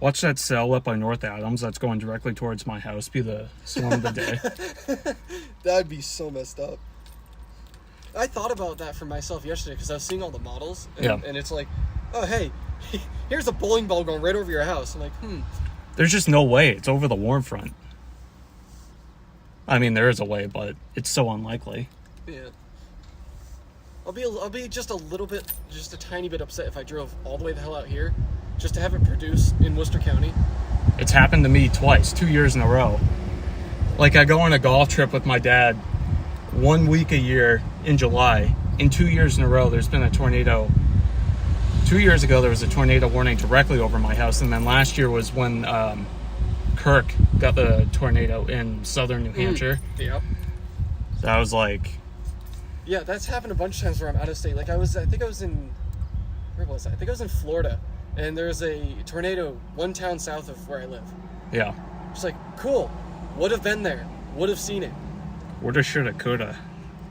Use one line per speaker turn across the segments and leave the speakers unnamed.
Watch that cell up by North Adams that's going directly towards my house be the storm of the day.
That'd be so messed up. I thought about that for myself yesterday because I was seeing all the models, and it's like, oh, hey, here's a bowling ball going right over your house. I'm like,
There's just no way. It's over the warm front. I mean, there is a way, but it's so unlikely.
Yeah. I'll be just a tiny bit upset if I drove all the way the hell out here just to have it produce in Worcester County.
It's happened to me twice, 2 years in a row. Like, I go on a golf trip with my dad 1 week a year in July. In 2 years in a row, there's been a tornado. 2 years ago, there was a tornado warning directly over my house, and then last year was when Kirk got the tornado in southern New Hampshire.
Yep.
So I was like...
Yeah, that's happened a bunch of times where I'm out of state. Like, I think I was in... Where was I? I think I was in Florida, and there's a tornado 1 town south of where I live.
Yeah.
It's like, cool. Would have been there. Would have seen it.
Woulda, shoulda, coulda.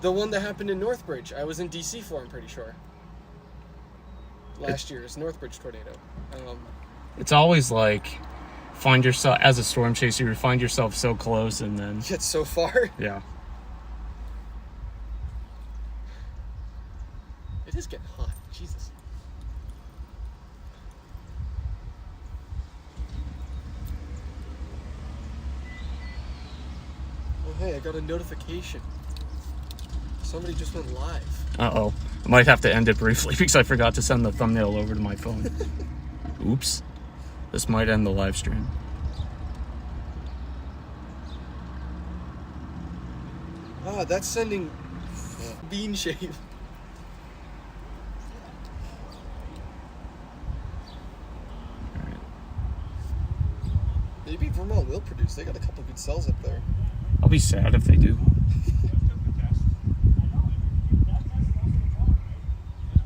The one that happened in Northbridge, I was in D.C. for, I'm pretty sure. Last year's Northbridge tornado.
It's always like, find yourself, as a storm chaser, you find yourself so close and then...
Get so far.
Yeah.
It is getting hot. Jesus. Oh, hey, I got a notification. Somebody just went live.
Uh-oh. I might have to end it briefly because I forgot to send the thumbnail over to my phone. Oops. This might end the live stream.
Ah, that's sending bean shave. Maybe Vermont will produce. They got a couple good cells up there.
I'll be sad if they do.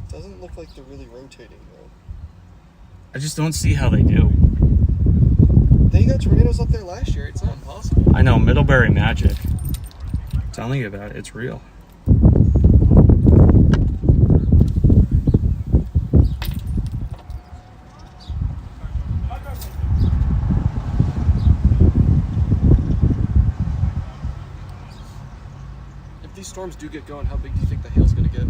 Doesn't look like they're really rotating, though.
I just don't see how they do.
They got tornadoes up there last year. It's not impossible.
I know, Middlebury magic. I'm telling you about it. It's real.
If these storms do get going, how big do you think the hail's going to get?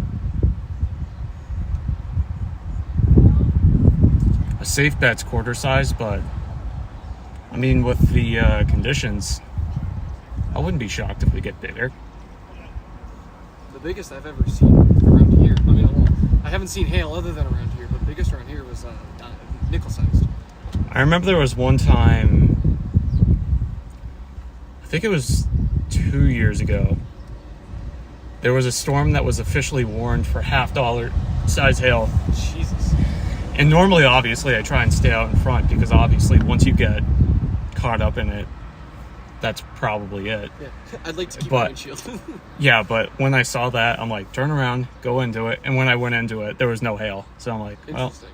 A safe bet's quarter size, but I mean, with the conditions, I wouldn't be shocked if we get bigger.
The biggest I've ever seen around here, I mean, I haven't seen hail other than around here, but the biggest around here was nickel-sized.
I remember there was one time, I think it was 2 years ago, there was a storm that was officially warned for $half size hail.
Jesus.
And normally, obviously, I try and stay out in front because obviously once you get caught up in it, that's probably it.
Yeah, I'd like to keep my windshield.
Yeah, but when I saw that, I'm like, turn around, go into it. And when I went into it, there was no hail. So I'm like, well.
Interesting.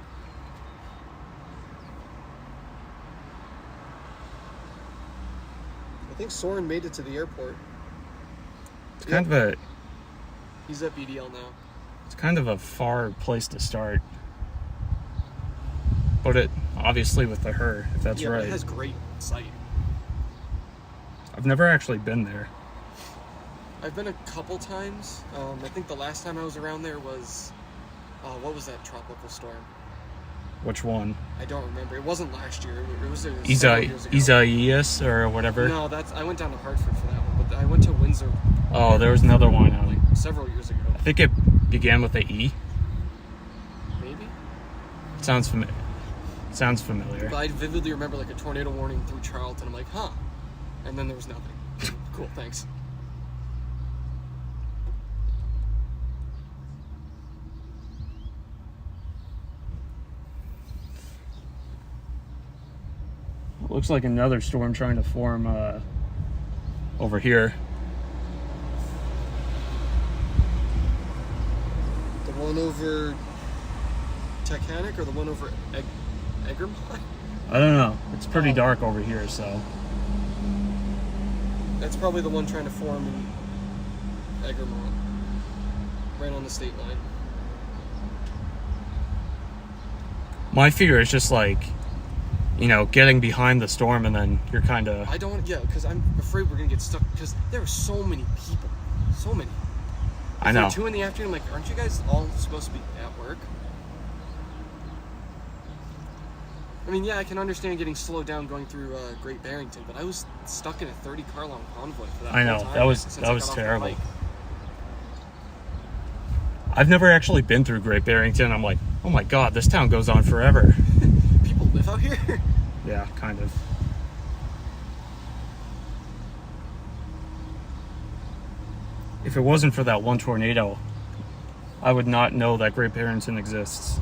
I think Soren made it to the airport.
It's kind of a...
He's at BDL now.
It's kind of a far place to start. But it, obviously with the her, if that's right.
It has great sight.
I've never actually been there.
I've been a couple times. I think the last time I was around there was, what was that tropical storm?
Which one?
I don't remember. It wasn't last year. It was
Isaias or whatever?
No, I went down to Hartford for that one, but I went to Windsor.
Oh, there was another one.
Like several years ago.
I think it began with a E.
Maybe?
It sounds familiar.
But I vividly remember like a tornado warning through Charlton. I'm like, huh. And then there was nothing. Cool, thanks.
Looks like another storm trying to form over here.
The one over Titanic or the one over Egremont?
I don't know. It's pretty dark over here, so.
That's probably the one trying to form in Egremont. Right on the state line.
My fear is just like, getting behind the storm, and then you're kind of...
I don't, because I'm afraid we're going to get stuck, because there are so many people. So many.
I know.
2 in the afternoon, like, aren't you guys all supposed to be at work? I mean, yeah, I can understand getting slowed down going through Great Barrington, but I was stuck in a 30-car long convoy for that
I know.
whole time
That was terrible. I've never actually been through Great Barrington. I'm like, oh my god, this town goes on forever.
People live out here?
Yeah, kind of. If it wasn't for that one tornado, I would not know that Great Barrington exists.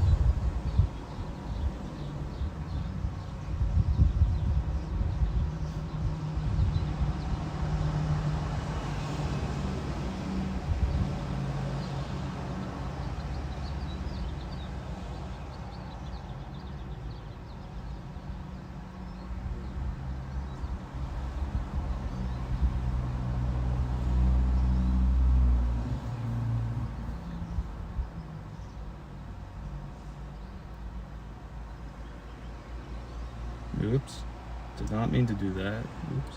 Oops. Did not mean to do that. Oops.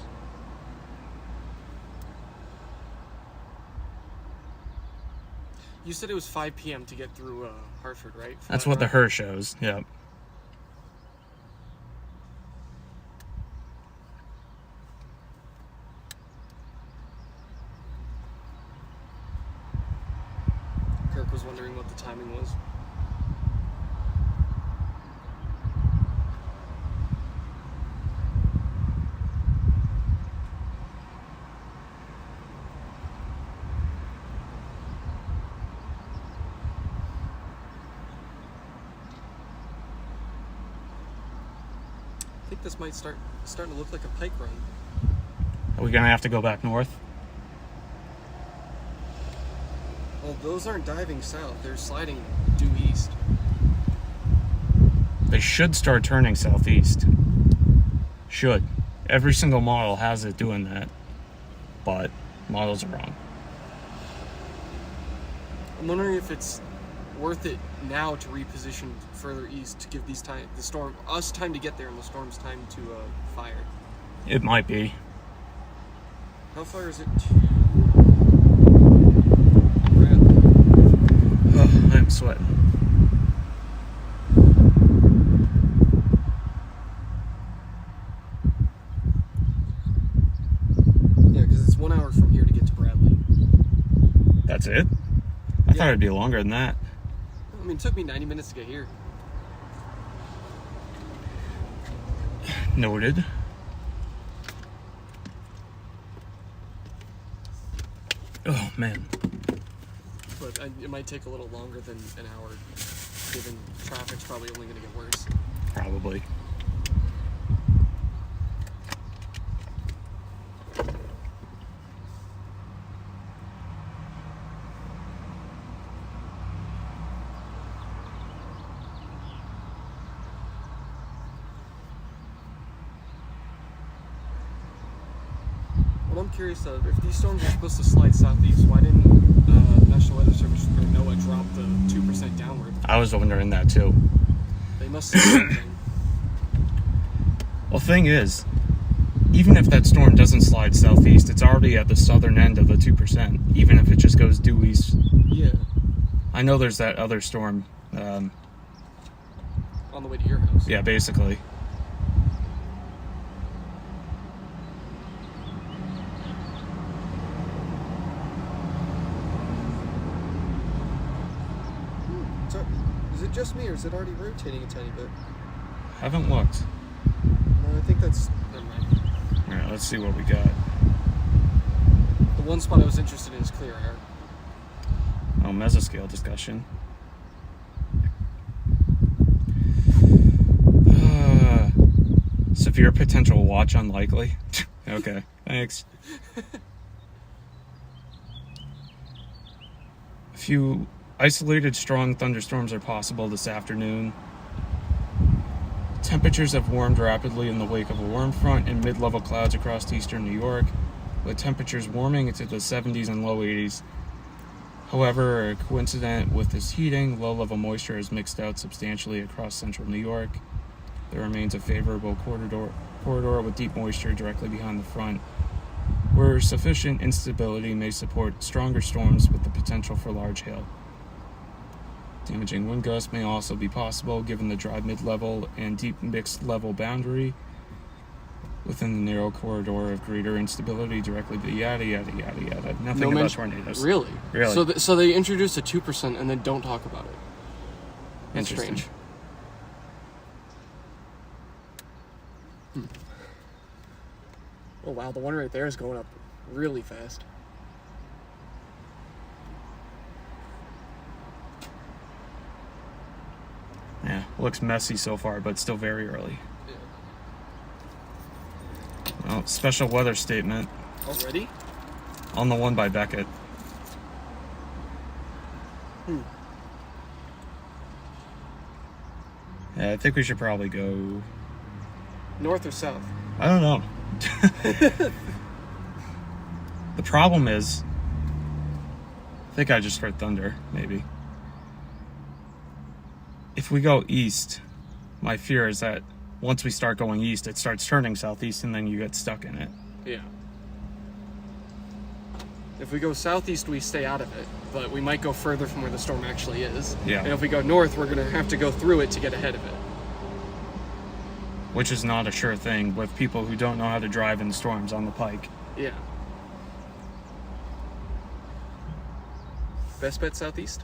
You said it was 5 p.m. to get through Hartford, right?
That's what the HER shows. Yep.
Kirk was wondering what the timing was. I think this might starting to look like a pike run.
Are we gonna have to go back north?
Well, those aren't diving south. They're sliding due east.
They should start turning southeast. Should. Every single model has it doing that. But models are wrong.
I'm wondering if it's worth it now to reposition further east to give us time to get there and the storm's time to fire.
It might be.
How far is it
Oh, I'm sweating.
Yeah, because it's 1 hour from here to get to Bradley.
That's it? I thought it'd be longer than that.
I mean, it took me 90 minutes to get here.
Noted. Oh, man.
But it might take a little longer than an hour, given traffic's probably only going to get worse.
Probably.
Well, I'm curious, if these storms are supposed to slide southeast, why didn't National Weather Service or NOAA drop the 2% downward?
I was wondering that too.
They must have something.
Well, thing is, even if that storm doesn't slide southeast, it's already at the southern end of the 2%, even if it just goes due east.
Yeah.
I know there's that other storm.
On the way to your house.
Yeah, basically.
Is it just me, or is it already rotating a tiny bit?
Haven't looked.
No, I think that's... Never mind.
Alright, let's see what we got.
The one spot I was interested in is clear air.
Oh, mesoscale discussion. Severe potential watch unlikely. Okay, thanks. A few isolated strong thunderstorms are possible this afternoon. Temperatures have warmed rapidly in the wake of a warm front and mid-level clouds across eastern New York, with temperatures warming into the 70s and low 80s. However, coincident with this heating, low-level moisture has mixed out substantially across central New York. There remains a favorable corridor with deep moisture directly behind the front, where sufficient instability may support stronger storms with the potential for large hail. Damaging wind gusts may also be possible given the dry mid-level and deep mixed-level boundary within the narrow corridor of greater instability directly to yada yada yada yada. Nothing about tornadoes.
Really?
Really.
So they introduced a 2% and then don't talk about it. That's
Interesting.
strange. Oh wow, the one right there is going up really fast.
Yeah, looks messy so far, but still very early. Well, special weather statement
Already?
on the one by Beckett. Yeah, I think we should probably go...
North or south?
I don't know. The problem is... I think I just heard thunder, maybe. If we go east, my fear is that once we start going east, it starts turning southeast and then you get stuck in it.
Yeah. If we go southeast, we stay out of it, but we might go further from where the storm actually is.
Yeah.
And if we go north, we're going to have to go through it to get ahead of it.
Which is not a sure thing with people who don't know how to drive in storms on the pike.
Yeah. Best bet southeast?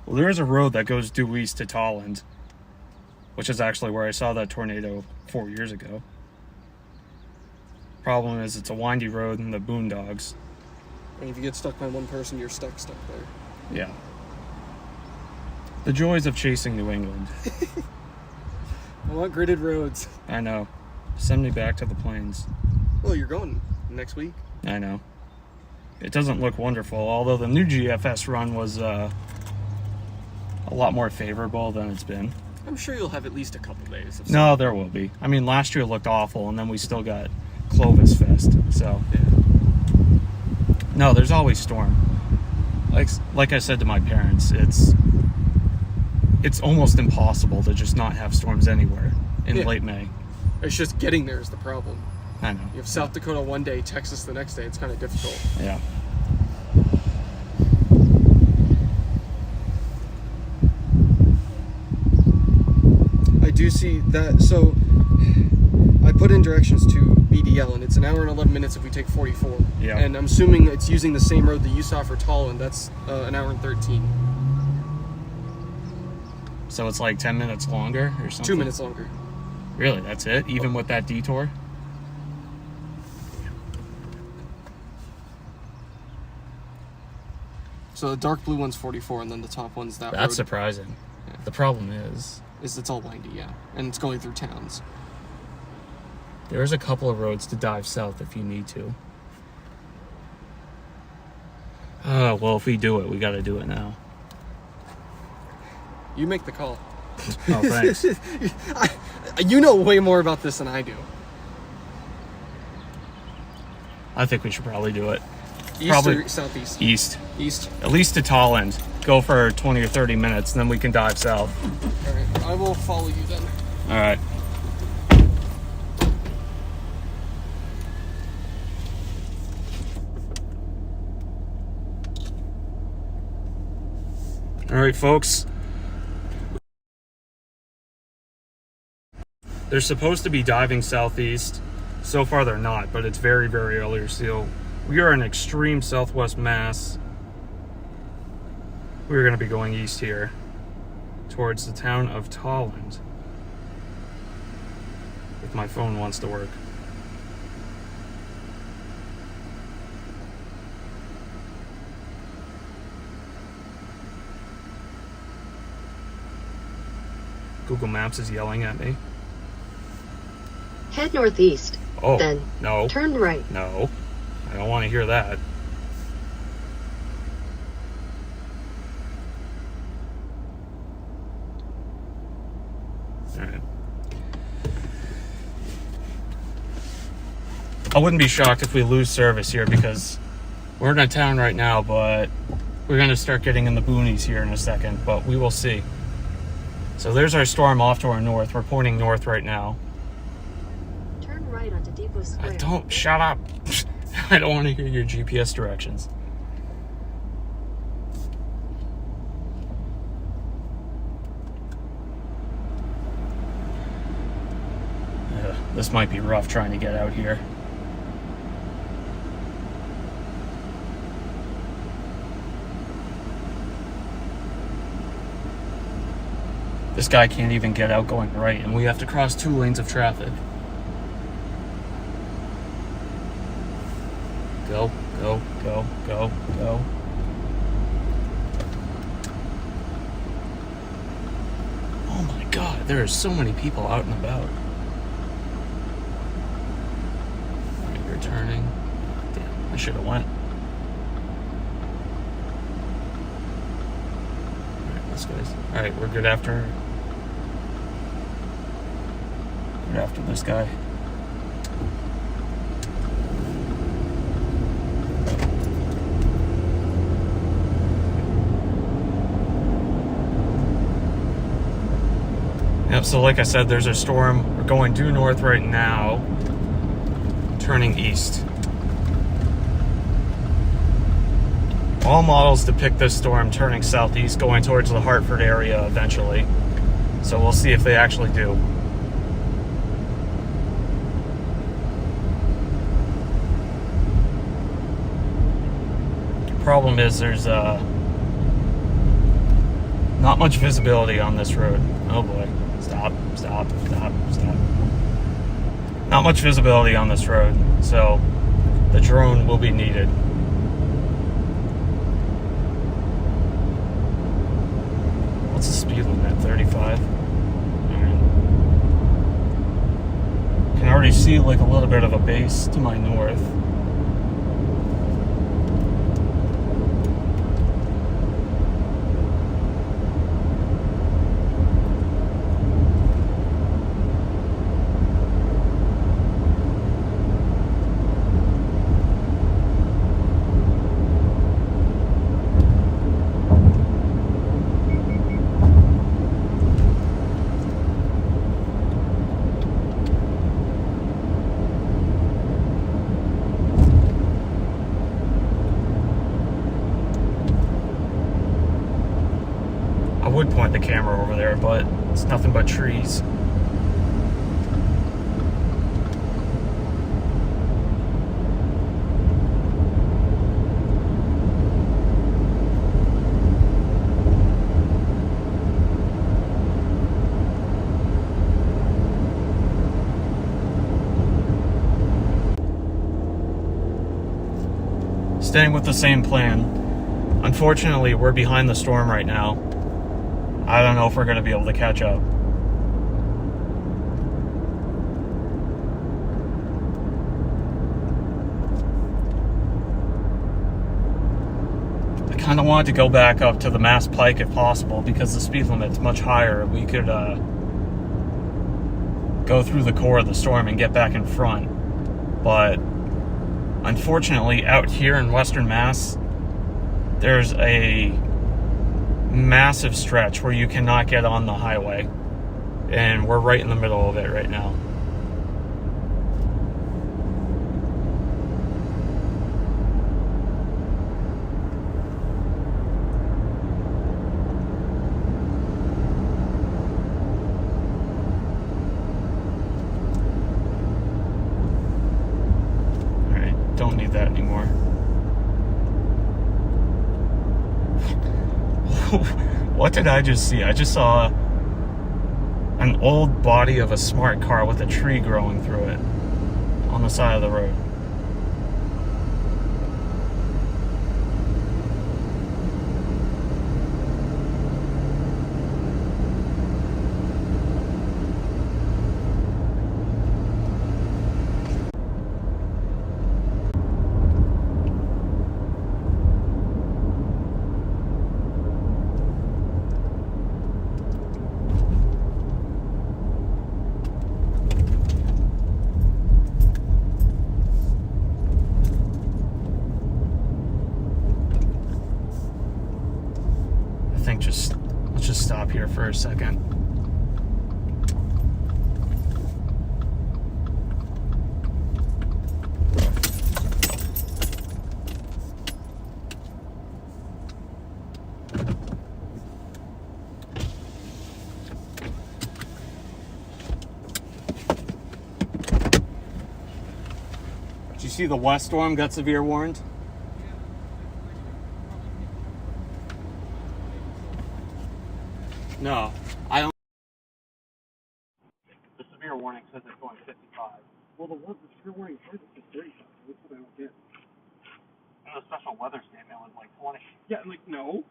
Well, there is a road that goes due east to Tolland, which is actually where I saw that tornado 4 years ago. Problem is, it's a windy road in the boondocks.
And if you get stuck by one person, you're stuck there.
Yeah. The joys of chasing New England.
I want gridded roads.
I know. Send me back to the plains.
Well, you're going next week.
I know. It doesn't look wonderful, although the new GFS run was a lot more favorable than it's been.
I'm sure you'll have at least a couple days. Of
No, there will be. I mean, last year looked awful, and then we still got Clovis Fest, so...
Yeah.
No, there's always storm. Like I said to my parents, it's almost impossible to just not have storms anywhere in late May.
It's just getting there is the problem.
I know.
You have South Dakota one day, Texas the next day. It's kind of difficult.
Yeah.
I do see that. So I put in directions to BDL, and it's an hour and 11 minutes if we take 44.
Yeah.
And I'm assuming it's using the same road that you saw for Tolland. That's an hour and 13.
So it's like 10 minutes longer or something?
2 minutes longer.
Really, that's it? Even with that detour?
So the dark blue one's 44, and then the top one's that road.
That's surprising.
Yeah.
The problem is
It's all windy, yeah. And it's going through towns.
there's a couple of roads to dive south if you need to. Well, if we do it, we got to do it now.
You make the call.
Oh, thanks.
You know way more about this than I do.
I think we should probably do it.
East
Probably
or southeast?
East.
East.
At least to Tolland. Go for 20 or 30 minutes, and then we can dive south.
All right. I will follow you then.
All right. All right, folks. They're supposed to be diving southeast. So far, they're not, but it's very, very early still. We are in extreme southwest Mass. We're going to be going east here towards the town of Tolland. If my phone wants to work. Google Maps is yelling at me.
Head northeast.
Oh,
Then
no.
turn right.
No. I don't want to hear that. Alright. I wouldn't be shocked if we lose service here because we're in a town right now, but we're going to start getting in the boonies here in a second, but we will see. So there's our storm off to our north. We're pointing north right now.
Turn right onto Depot Square.
Shut up. I don't want to hear your GPS directions. This might be rough trying to get out here. This guy can't even get out going right, and we have to cross 2 lanes of traffic. Go, go, go, go, go. Oh my God, there are so many people out and about. You're turning. Damn, I should have went. Alright, let's go. Alright, we're good after this guy. Yep, so like I said, there's a storm. We're going due north right now, turning east. All models depict this storm turning southeast, going towards the Hartford area eventually. So we'll see if they actually do. Problem is there's not much visibility on this road. Oh boy. Stop. Not much visibility on this road, so the drone will be needed. What's the speed limit? 35? Alright. Can already see like a little bit of a base to my north. I would point the camera over there, but it's nothing but trees. Staying with the same plan. Unfortunately, we're behind the storm right now. I don't know if we're going to be able to catch up. I kind of wanted to go back up to the Mass Pike if possible because the speed limit's much higher. We could go through the core of the storm and get back in front. But unfortunately, out here in Western Mass, there's a massive stretch where you cannot get on the highway, and we're right in the middle of it right now. All right, don't need that anymore. What did I just see? I just saw an old body of a smart car with a tree growing through it on the side of the road. Let's just stop here for a second. Did you see the West Storm got severe warned? No, I don't. The severe warning says it's going 55.
Well, the severe warning says it's 35. That's what I don't get.
And the special weather statement was like 20.
Yeah, like, no.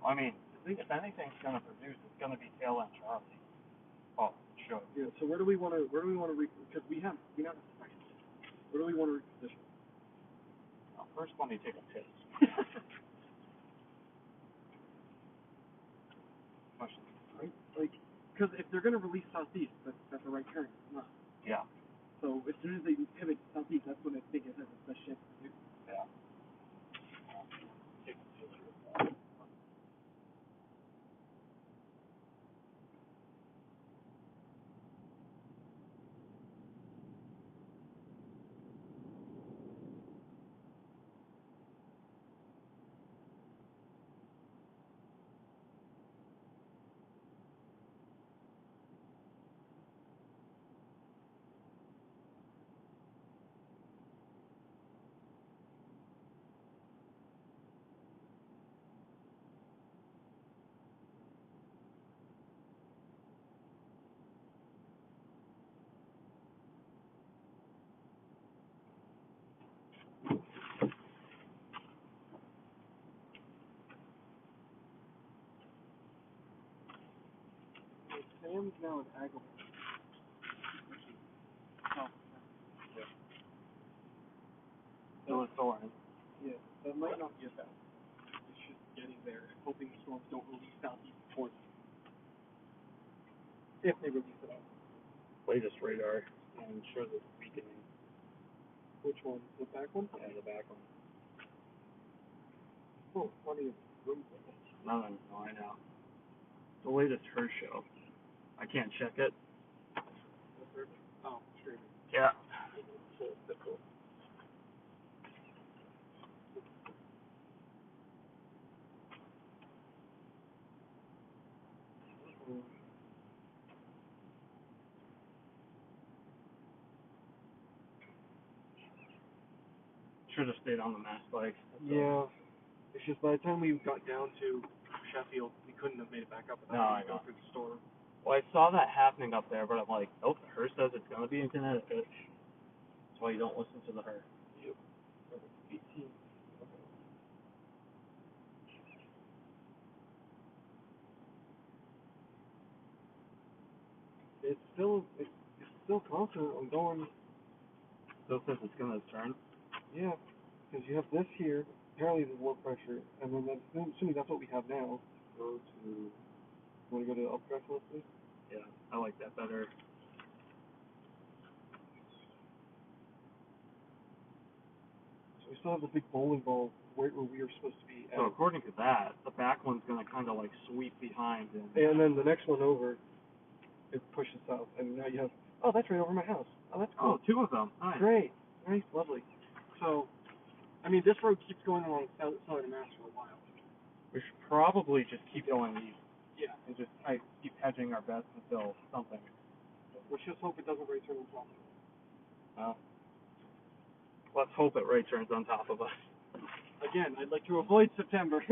I mean, if anything's gonna produce, it's gonna be tail end Charlie. Oh, sure.
Yeah. So where do we want to because we have where do we want to reposition?
Well, first, let me take a piss.
Right? Like, because if they're gonna release southeast, that's a right turn. It's not.
Yeah.
So as soon as they pivot southeast, that's when I think it has the best chance to do.
Yeah.
Sam's now in Agawam. Oh.
Yeah. Still a thorn.
Yeah, that might not be a bad. It's just getting there and hoping the storms don't release southeast before them. If they release it out.
Latest radar and shows it's weakening.
Which one? The back one?
Yeah, the back one.
Oh, plenty of room for this.
Nothing. No, I know. The latest her show. I can't check it.
Oh, sure.
Yeah.
Cool.
Should have stayed on the Mass Bike.
Yeah. It's just by the time we got down to Sheffield, we couldn't have made it back up without
No, I know.
going through the storm.
Well, I saw that happening up there, but I'm like, nope, the her says it's going to be in Connecticut. That's why you don't listen to the her.
Yep. 18. It's still confident on going.
Still says it's going to turn.
Yeah, because you have this here, apparently the low pressure, and then assuming that's what we have now. Go to. You want to go to updraft list, please?
Yeah, I like that better.
So we still have the big bowling ball where we were supposed to be at.
So according to that, the back one's going to kind of like sweep behind.
And then the next one over, it pushes south, and now you have. Oh, that's right over my house. Oh, that's cool.
Oh, two of them. Nice.
Great. Nice, lovely. So, I mean, this road keeps going along southern Mass for a while.
We should probably just keep going east.
Yeah.
And just keep hedging our bets until something.
Let's just hope it doesn't right turn on top of us.
Well, let's hope it right turns on top of us.
Again, I'd like to avoid September.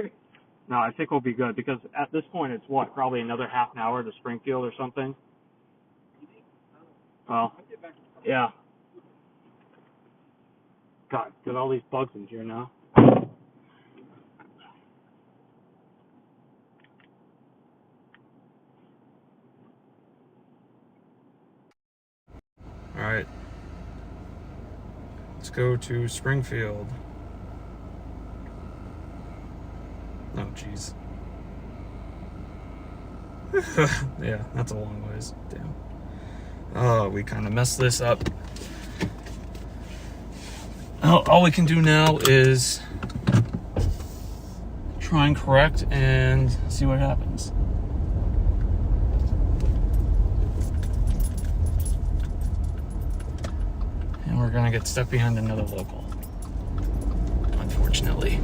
No, I think we'll be good because at this point it's what, probably another half an hour to Springfield or something. Well, yeah. God, got all these bugs in here now. All right. Let's go to Springfield. Oh, jeez. Yeah, that's a long ways. Damn. Oh, we kind of messed this up. All we can do now is try and correct and see what happens. And we're gonna get stuck behind another local, unfortunately.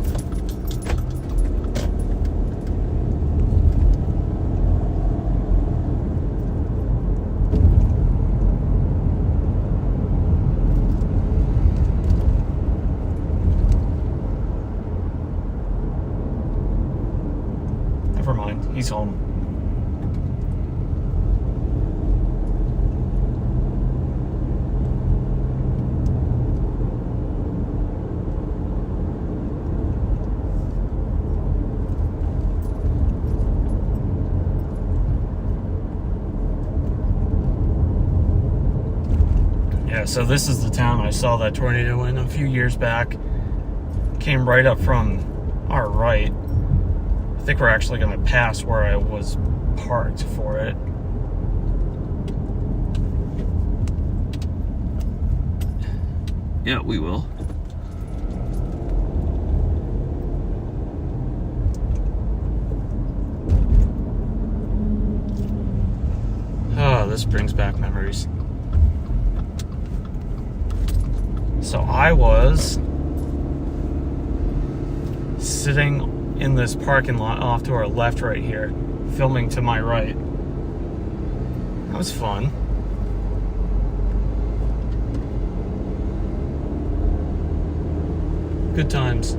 Yeah, so this is the town I saw that tornado in a few years back. Came right up from our right. I think we're actually going to pass where I was parked for it. Yeah, we will. Oh, this brings back memories. So I was sitting in this parking lot off to our left right here, filming to my right. That was fun. Good times.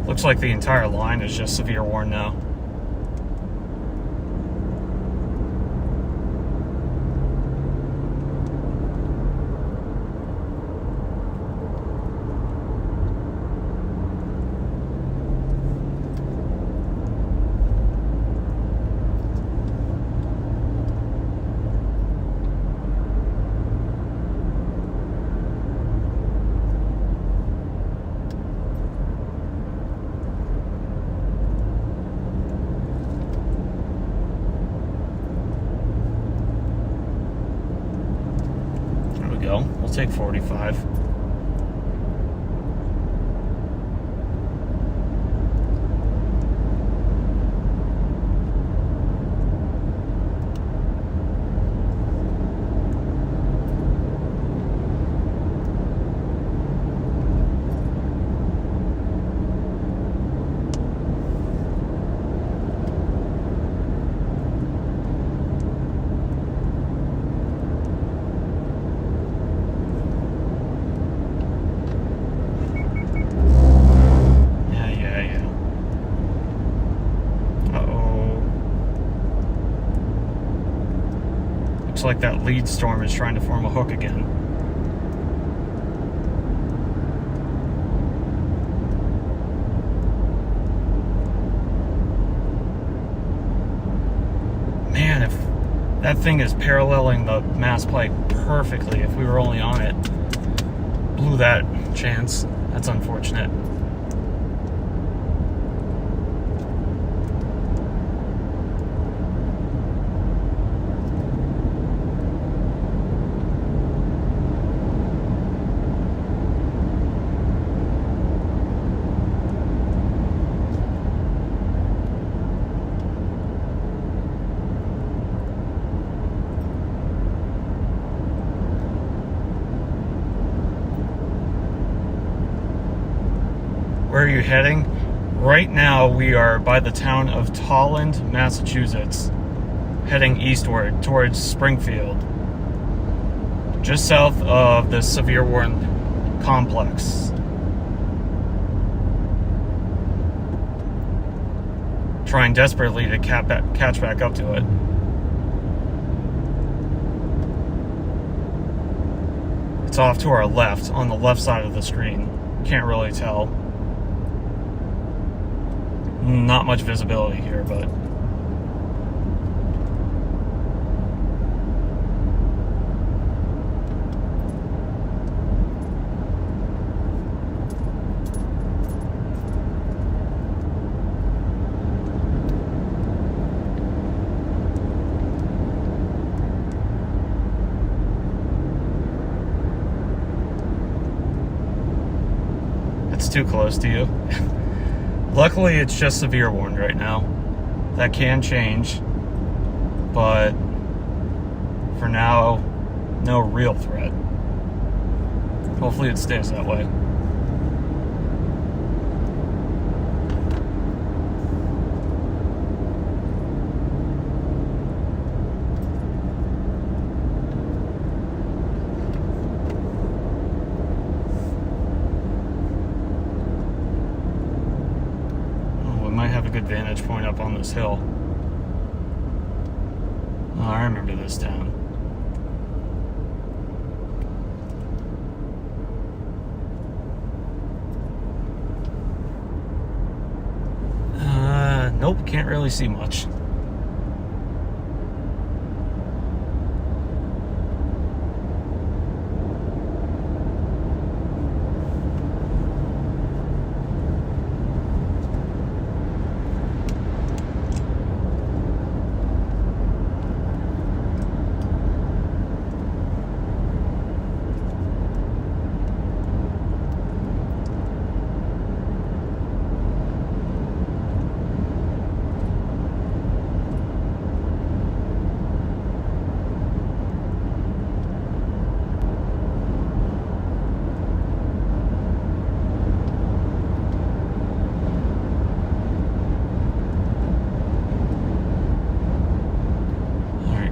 Looks like the entire line is just severe warned now. We'll take 45. Looks like that lead storm is trying to form a hook again. Man, if that thing is paralleling the Mass Pike perfectly, if we were only on it. Blew that chance. That's unfortunate. Where are you heading? Right now we are by the town of Tolland, Massachusetts, heading eastward towards Springfield, just south of the severe warned complex. Trying desperately to catch back up to it. It's off to our left, on the left side of the screen. Can't really tell. Not much visibility here, but it's too close to you. Luckily, it's just severe warned right now. That can change, but for now, no real threat. Hopefully it stays that way. vantage point up on this hill. Oh, I remember this town. Nope, can't really see much.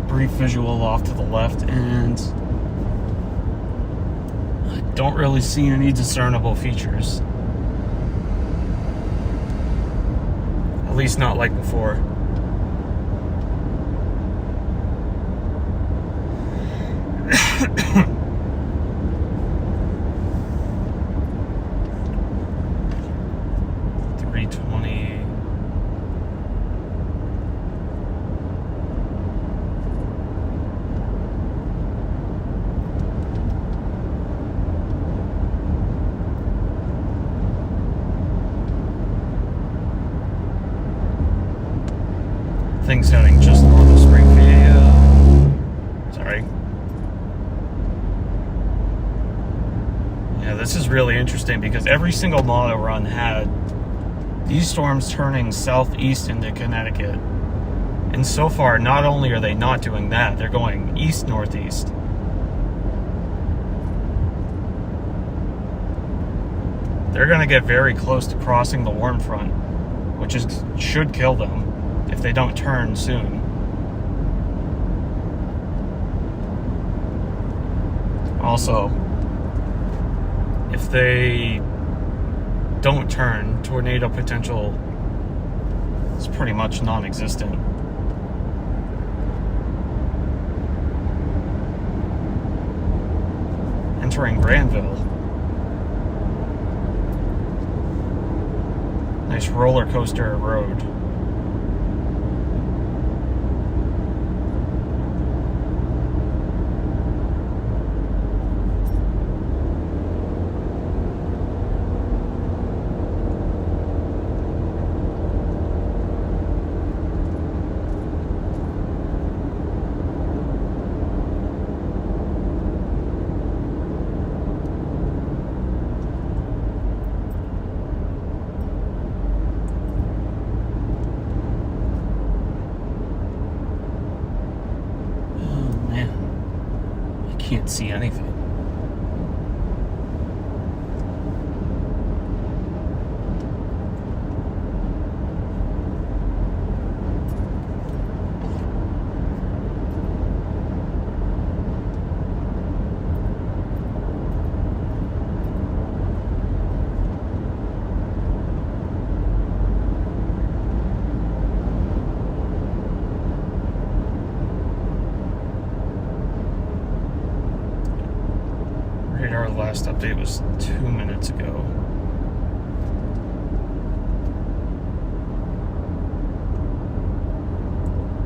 Brief visual off to the left, and I don't really see any discernible features. At least not like before. Things heading just north of Springfield. Sorry. Yeah, this is really interesting because every single moto run had these storms turning southeast into Connecticut. And so far, not only are they not doing that, they're going east-northeast. They're going to get very close to crossing the warm front, which should kill them if they don't turn soon. Also, if they don't turn, tornado potential is pretty much non-existent. Entering Granville. Nice roller coaster road. Can't see anything. Our last update was 2 minutes ago.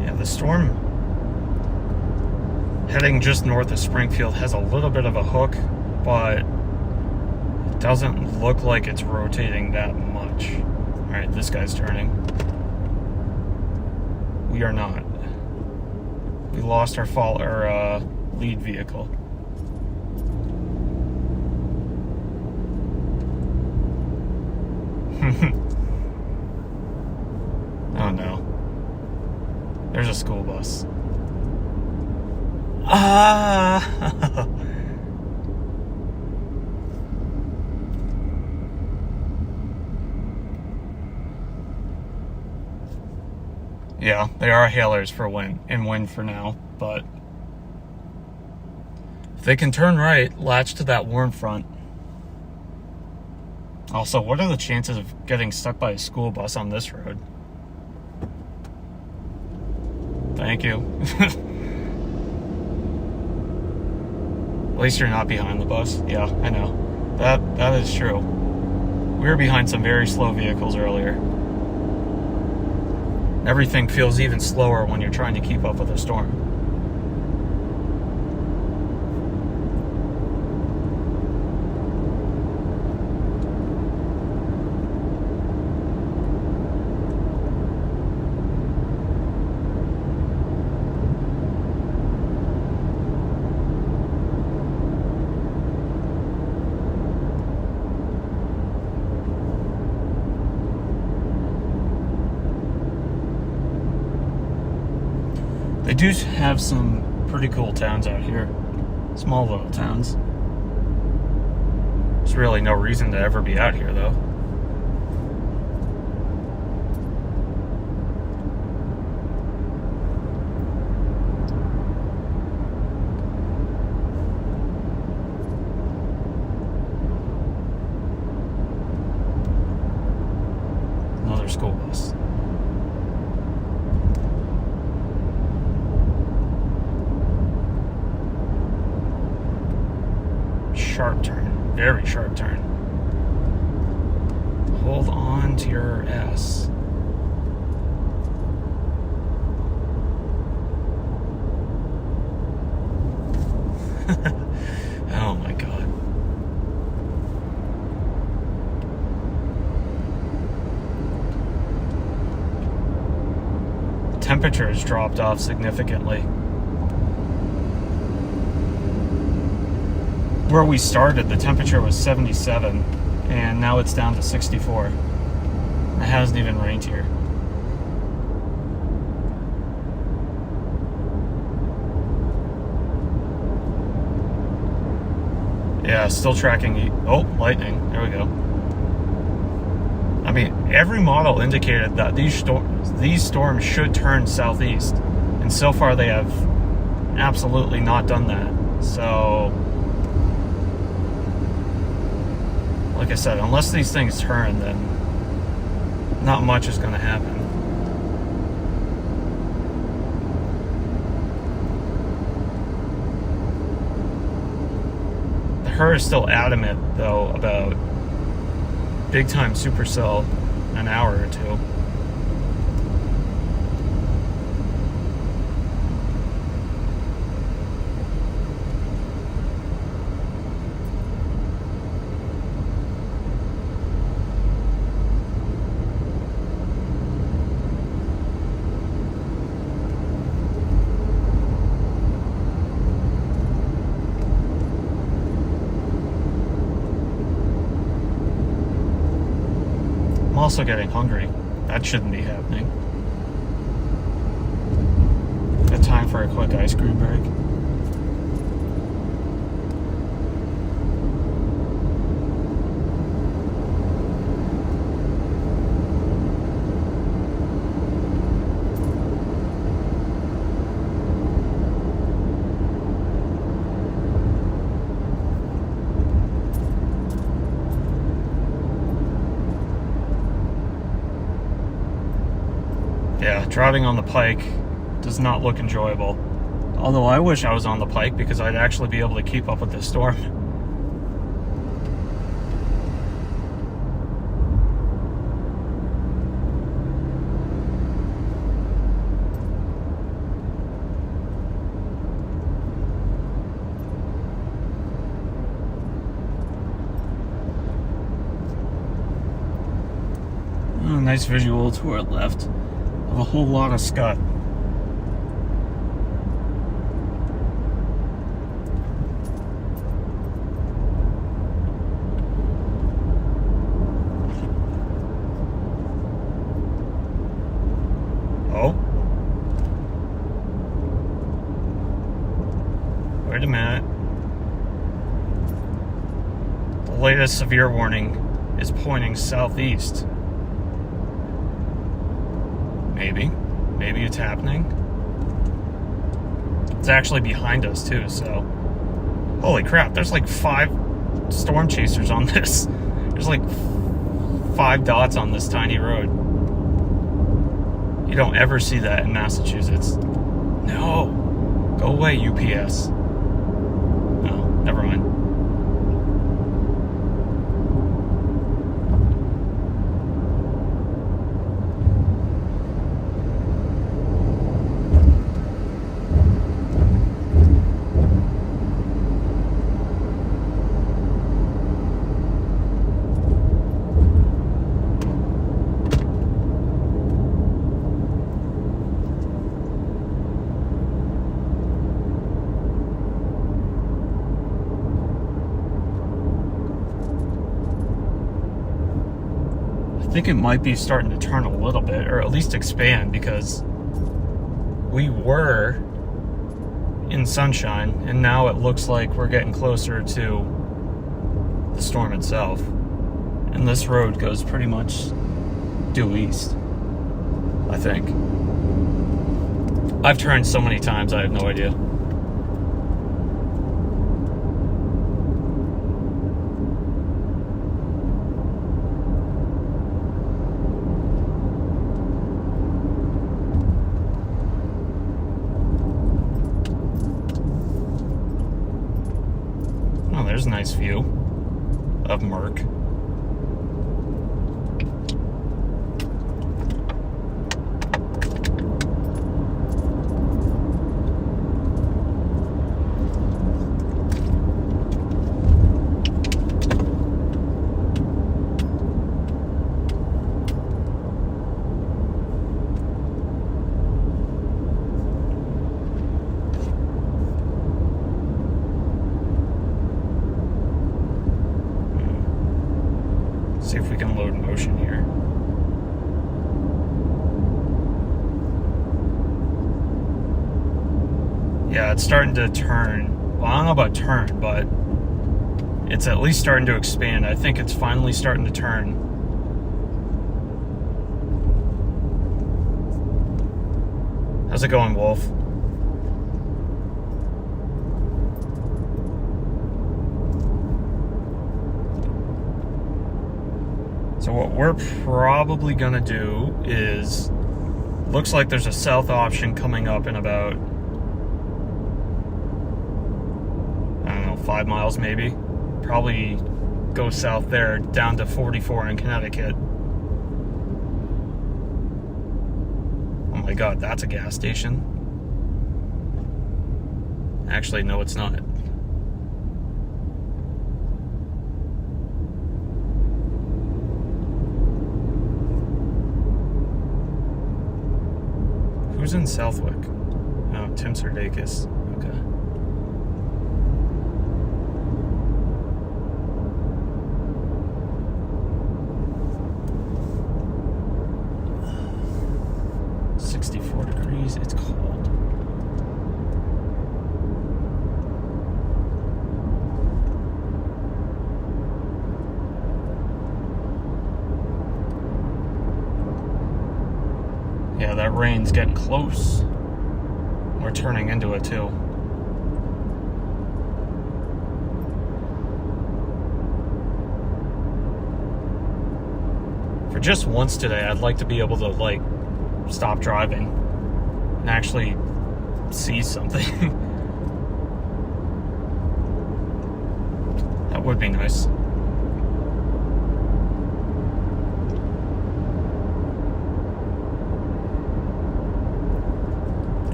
Yeah, the storm heading just north of Springfield has a little bit of a hook, but it doesn't look like it's rotating that much. Alright, this guy's turning. We are not. We lost our lead vehicle. Oh no. There's a school bus. Ah! Yeah, they are hailers for wind for now, but if they can turn right, latch to that warm front. Also, what are the chances of getting stuck by a school bus on this road? Thank you. At least you're not behind the bus. Yeah, I know. That is true. We were behind some very slow vehicles earlier. Everything feels even slower when you're trying to keep up with a storm. They do have some pretty cool towns out here. Small little towns. There's really no reason to ever be out here, though. Another school bus. Sharp turn. Very sharp turn. Hold on to your S. Oh my God. The temperature has dropped off significantly. Where we started, the temperature was 77, and now it's down to 64. It hasn't even rained here. Yeah, still tracking. Oh, lightning. There we go. I mean, every model indicated that these storms should turn southeast, and so far they have absolutely not done that. So, like I said, unless these things turn, then not much is going to happen. The HER is still adamant, though, about big-time supercell in an hour or two. I'm also getting hungry. That shouldn't be happening. Got time for a quick ice cream break. Yeah, driving on the Pike does not look enjoyable. Although I wish I was on the Pike because I'd actually be able to keep up with this storm. Oh, nice visual to our left. A whole lot of scud. Oh. Wait a minute. The latest severe warning is pointing southeast. Maybe it's happening. It's actually behind us too, so holy crap, there's like 5 storm chasers on this. There's like 5 dots on this tiny road. You don't ever see that in Massachusetts. No. Go away, UPS. No, never mind. I think it might be starting to turn a little bit, or at least expand, because we were in sunshine, and now it looks like we're getting closer to the storm itself. And this road goes pretty much due east, I think. I've turned so many times, I have no idea. There's a nice view of Merck. See if we can load motion here. Yeah, it's starting to turn. Well, I don't know about turn, but it's at least starting to expand. I think it's finally starting to turn. How's it going, Wolf? So what we're probably gonna do is, looks like there's a south option coming up in about, I don't know, 5 miles maybe. Probably go south there down to 44 in Connecticut. Oh my God, that's a gas station. Actually, no, it's not. Who's in Southwick? Oh, Tim Sardakis. Okay. .64 degrees. It's cold. Yeah, that rain's getting close. We're turning into it too. For just once today, I'd like to be able to, like, stop driving and actually see something. That would be nice.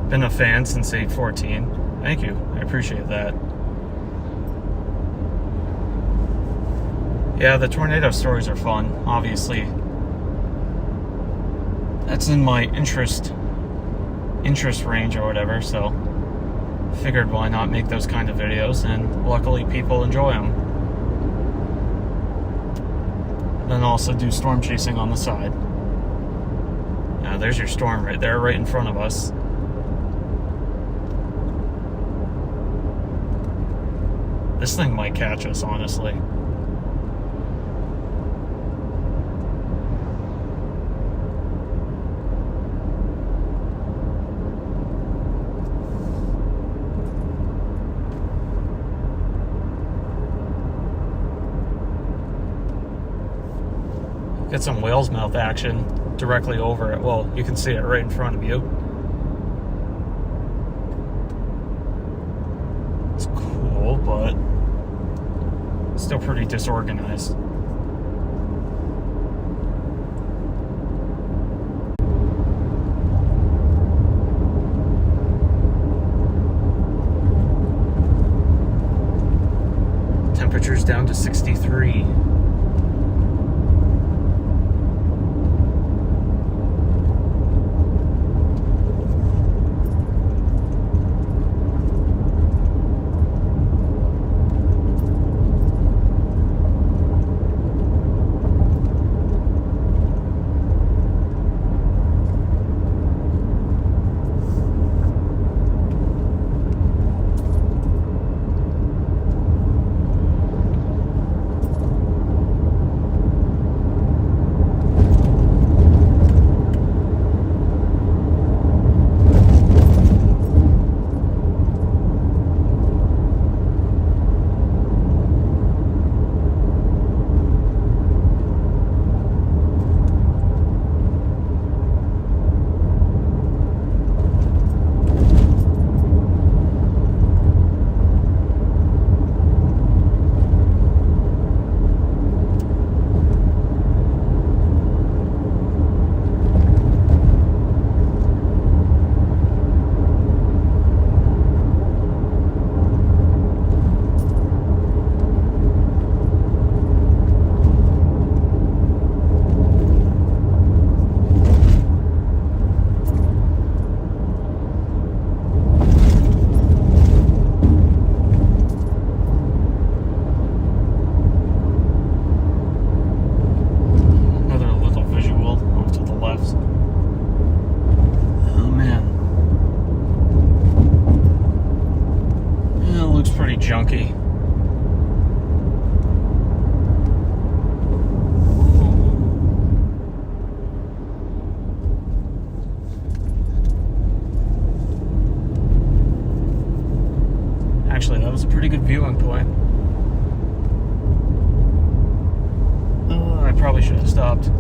Been a fan since 8/14. Thank you. I appreciate that. Yeah, the tornado stories are fun, obviously. That's in my interest range or whatever, so figured why not make those kind of videos, and luckily people enjoy them. Then also do storm chasing on the side. Yeah, there's your storm right there, right in front of us. This thing might catch us, honestly. Get some whale's mouth action directly over it. Well, you can see it right in front of you. but still pretty disorganized. Temperatures down to 63. Junky. Actually, that was a pretty good viewing point. I probably should have stopped.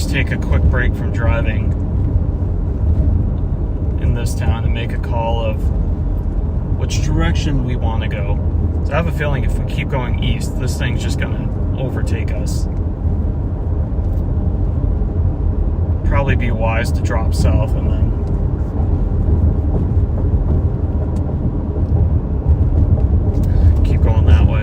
Take a quick break from driving in this town and make a call of which direction we want to go. So I have a feeling if we keep going east, this thing's just gonna overtake us. Probably be wise to drop south and then keep going that way.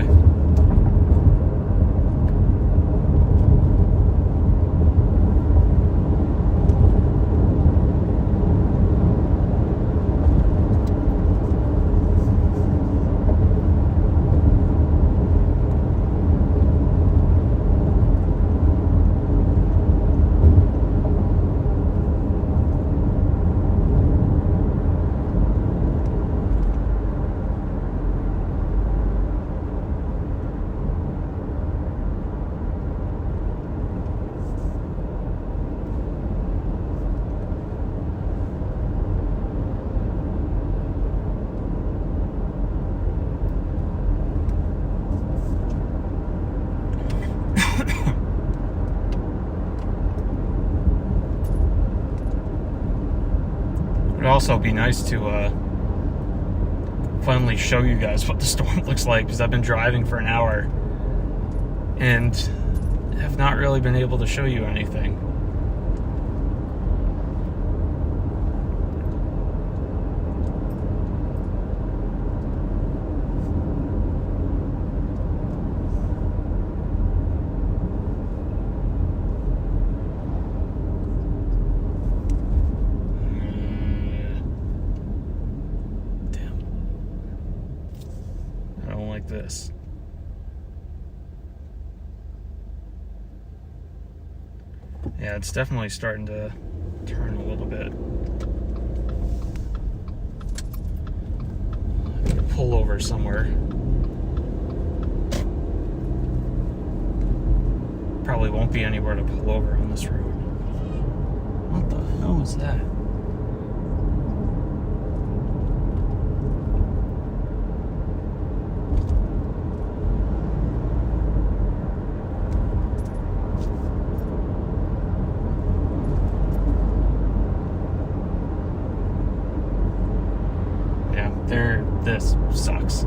It'd also be nice to finally show you guys what the storm looks like, because I've been driving for an hour and have not really been able to show you anything. like this. Yeah, it's definitely starting to turn a little bit. I'm gonna pull over somewhere. Probably won't be anywhere to pull over on this road. What the hell is that? This sucks.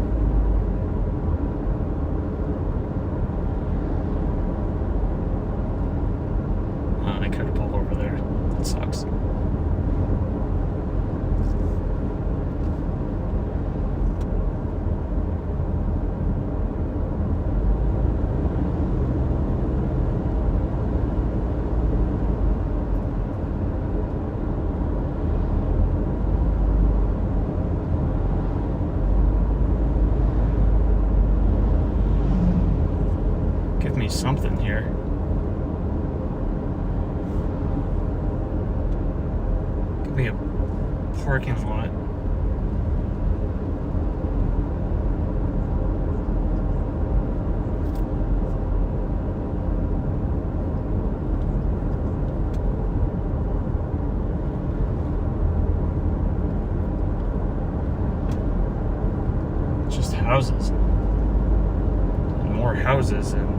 I could have pulled over there. That sucks. Something here. Give me a parking lot. It's just houses. And more houses and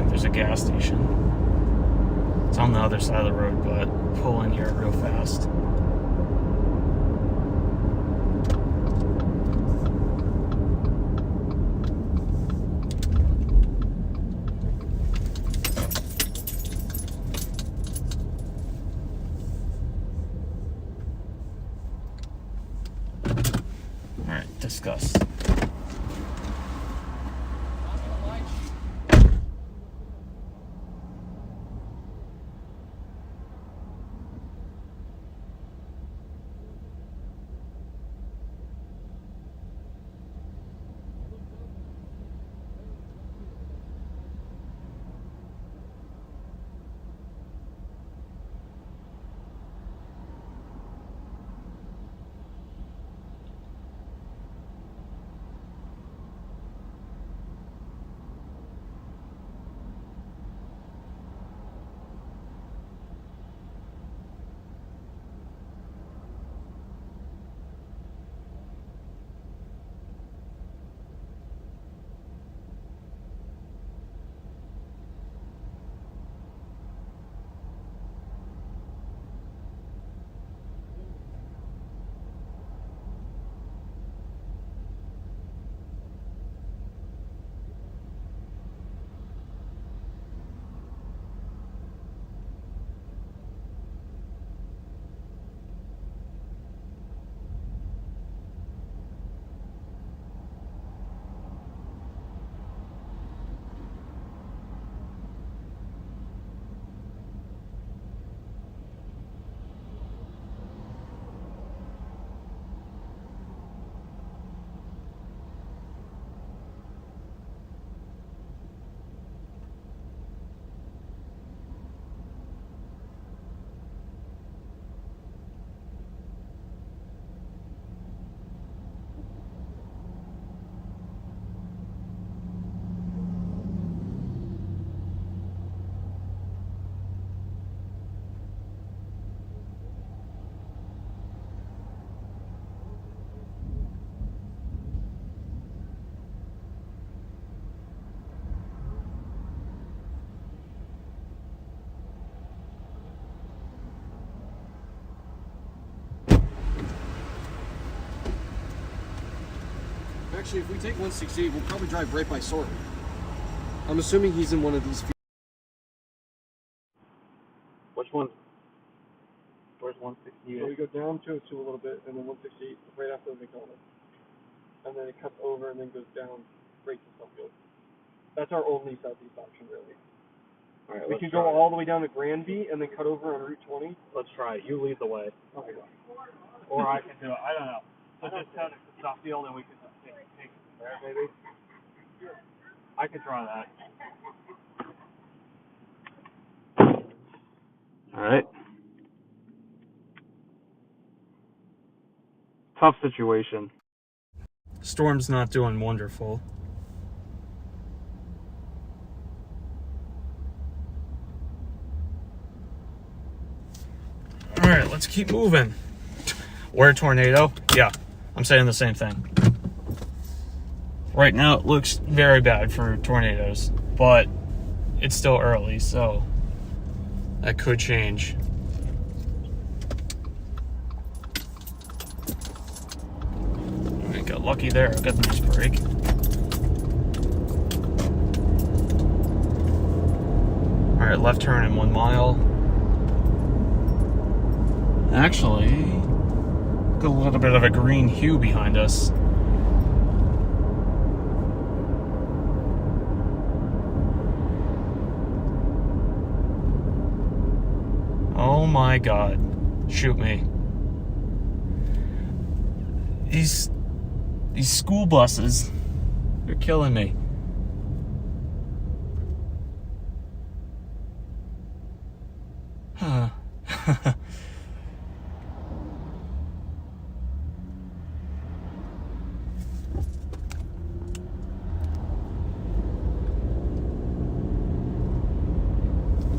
there's a gas station. It's on the other side of the road, but pull in here real fast. All right, discuss.
Actually, if we take 168, we'll probably drive right by Sorton. I'm assuming he's in one of these.
Which one? Where's 168?
So we go down to a little bit, and then 168 right after the McDonald's. And then it cuts over and then goes down right to Sunfield. That's our only southeast option, really.
All right,
We can go all the way down to Granby and then cut over on Route 20.
Let's try it. You lead the way.
Okay.
Or I can do it. I don't know. So just cut it to Suffield and we can just take it from there, maybe. I could try that. All right. Tough situation. Storm's not doing wonderful. All right, let's keep moving. We're a tornado? Yeah, I'm saying the same thing. Right now it looks very bad for tornadoes, but it's still early, so that could change. I got lucky there. I got the nice break. All right, left turn in 1 mile. Actually, got a little bit of a green hue behind us. Oh my God. Shoot me. These school buses, they're killing me. Huh.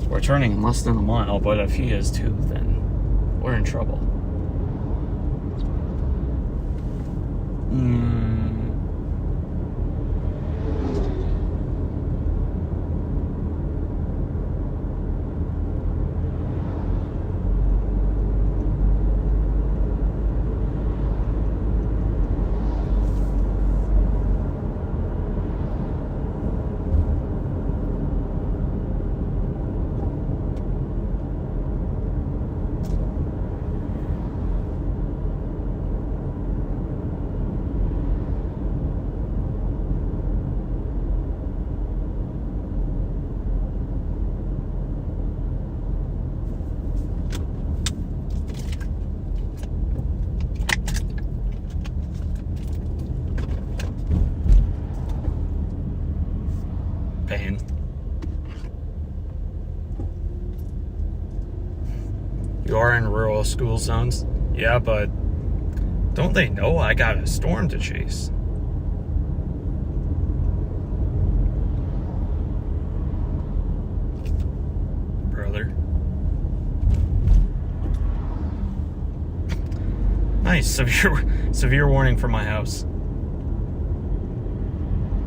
We're turning in less than a mile, but if he is too, then we're in trouble. Pain. You are in rural school zones? Yeah, but don't they know I got a storm to chase? Brother. Nice, severe warning for my house.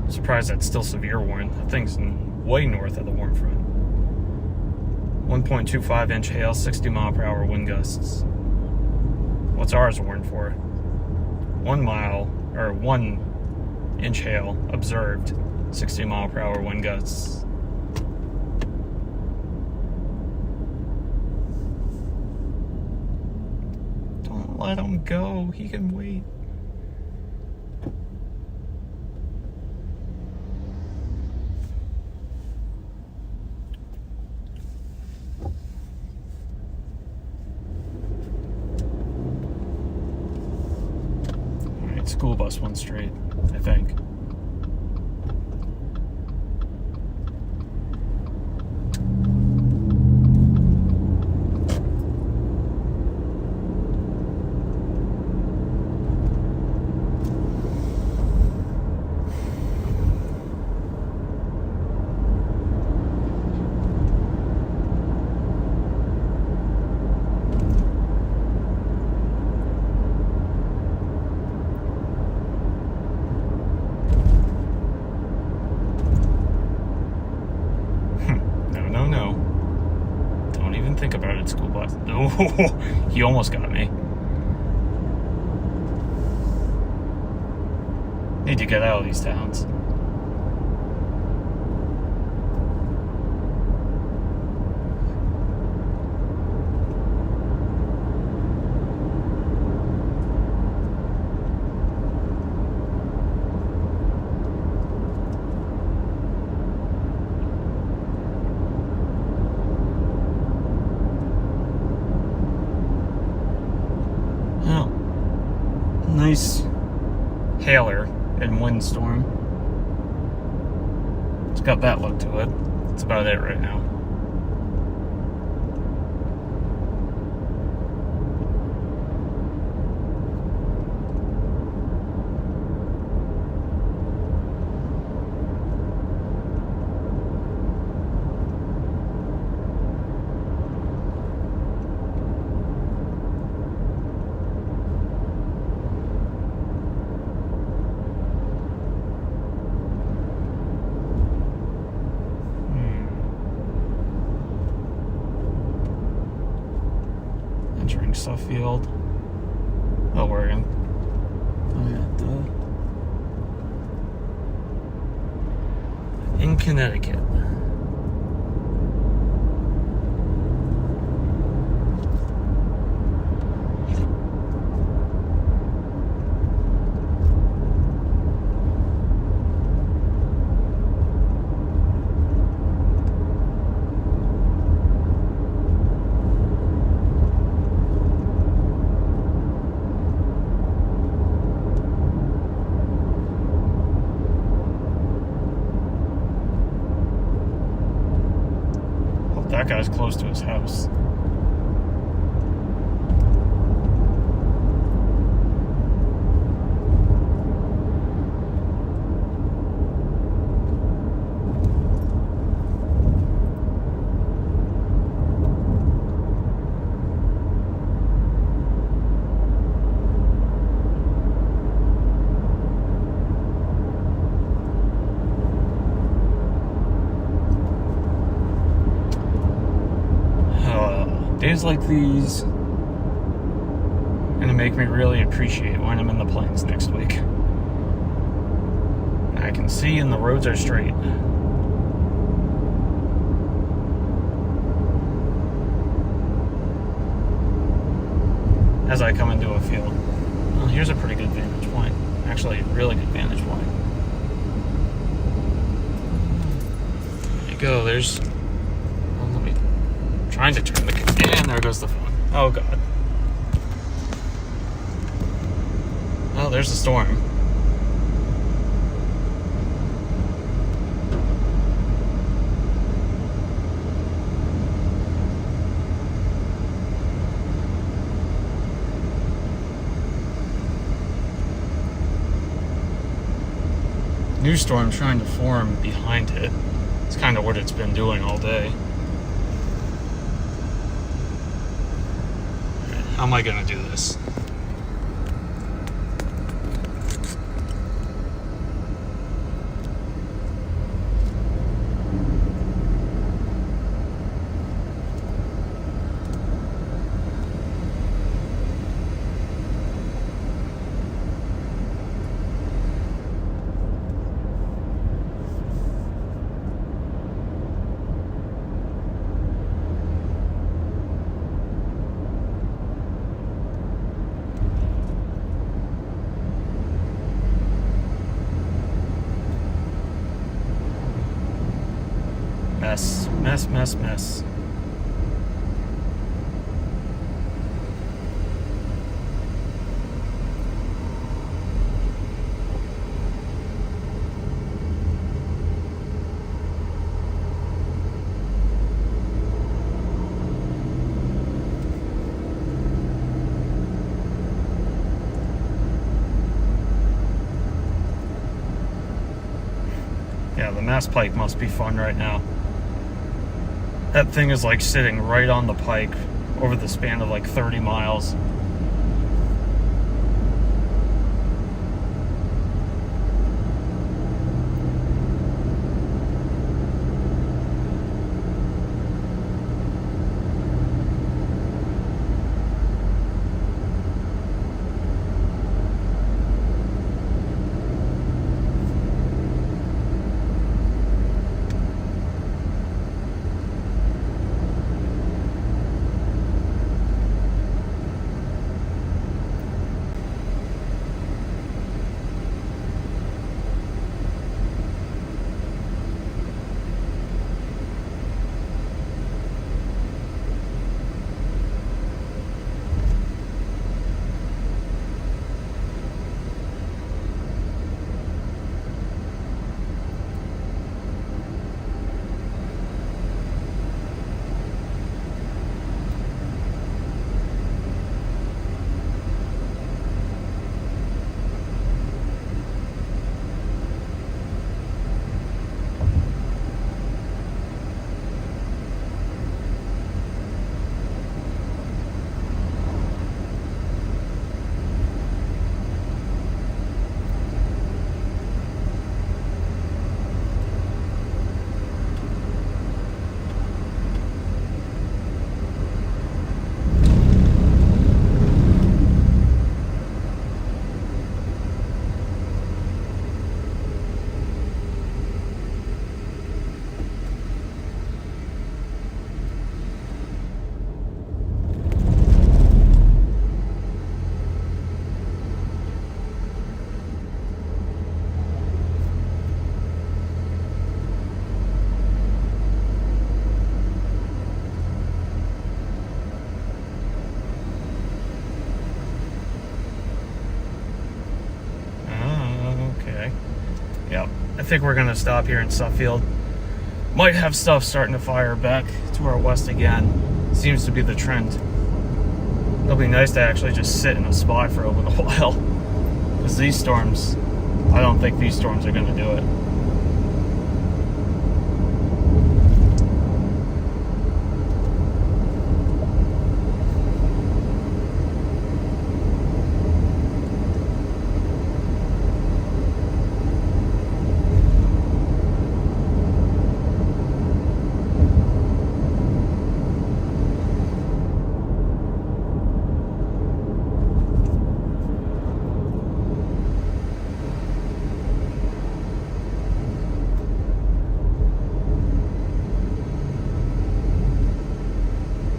Surprised that's still severe warning. That thing's way north of the warm front. 1.25 inch hail, 60 mile per hour wind gusts. What's ours warned for? 1 mile, or 1 inch hail observed, 60 mile per hour wind gusts. Don't let him go. He can wait. School bus one straight, I think. Think about it, school bus. Oh, he almost got me. Need to get out of these towns. ice, hailer, and windstorm. It's got that look to it. That's about it right now. Entering Suffield. Oh, Oregon. Oh, yeah, in Connecticut. That guy's close to his house. Days like these are gonna make me really appreciate when I'm in the plains next week. I can see and the roads are straight. As I come into a field. Well, here's a pretty good vantage point. Actually, a really good vantage point. There you go, there's... Well, let me... trying to turn the... And there goes the phone. Oh, God. Oh, there's the storm. New storm trying to form behind it. It's kind of what it's been doing all day. How am I gonna do this? Mess. Yeah, the Mass Pike must be fun right now. That thing is like sitting right on the pike over the span of like 30 miles. think we're going to stop here in Suffield. Might have stuff starting to fire back to our west again. Seems to be the trend. It'll be nice to actually just sit in a spot for a little while. Because these storms, I don't think these storms are going to do it.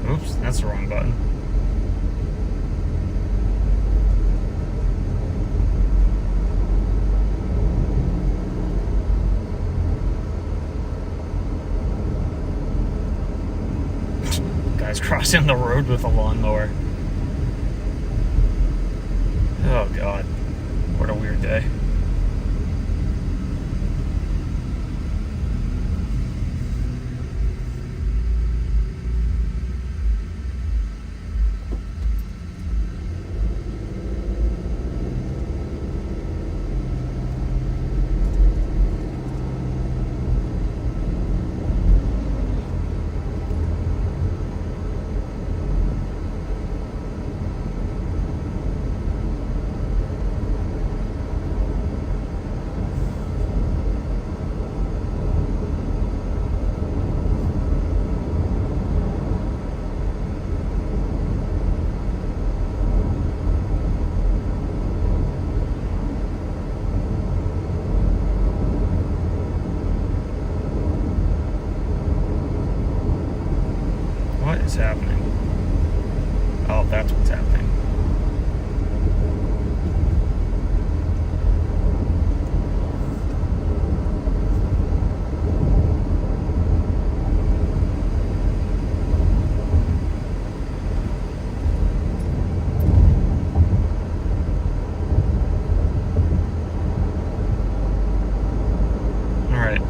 Oops, that's the wrong button. Guy's crossing the road with a lawnmower. Oh God, what a weird day. What is happening? Oh, that's what's happening. All right,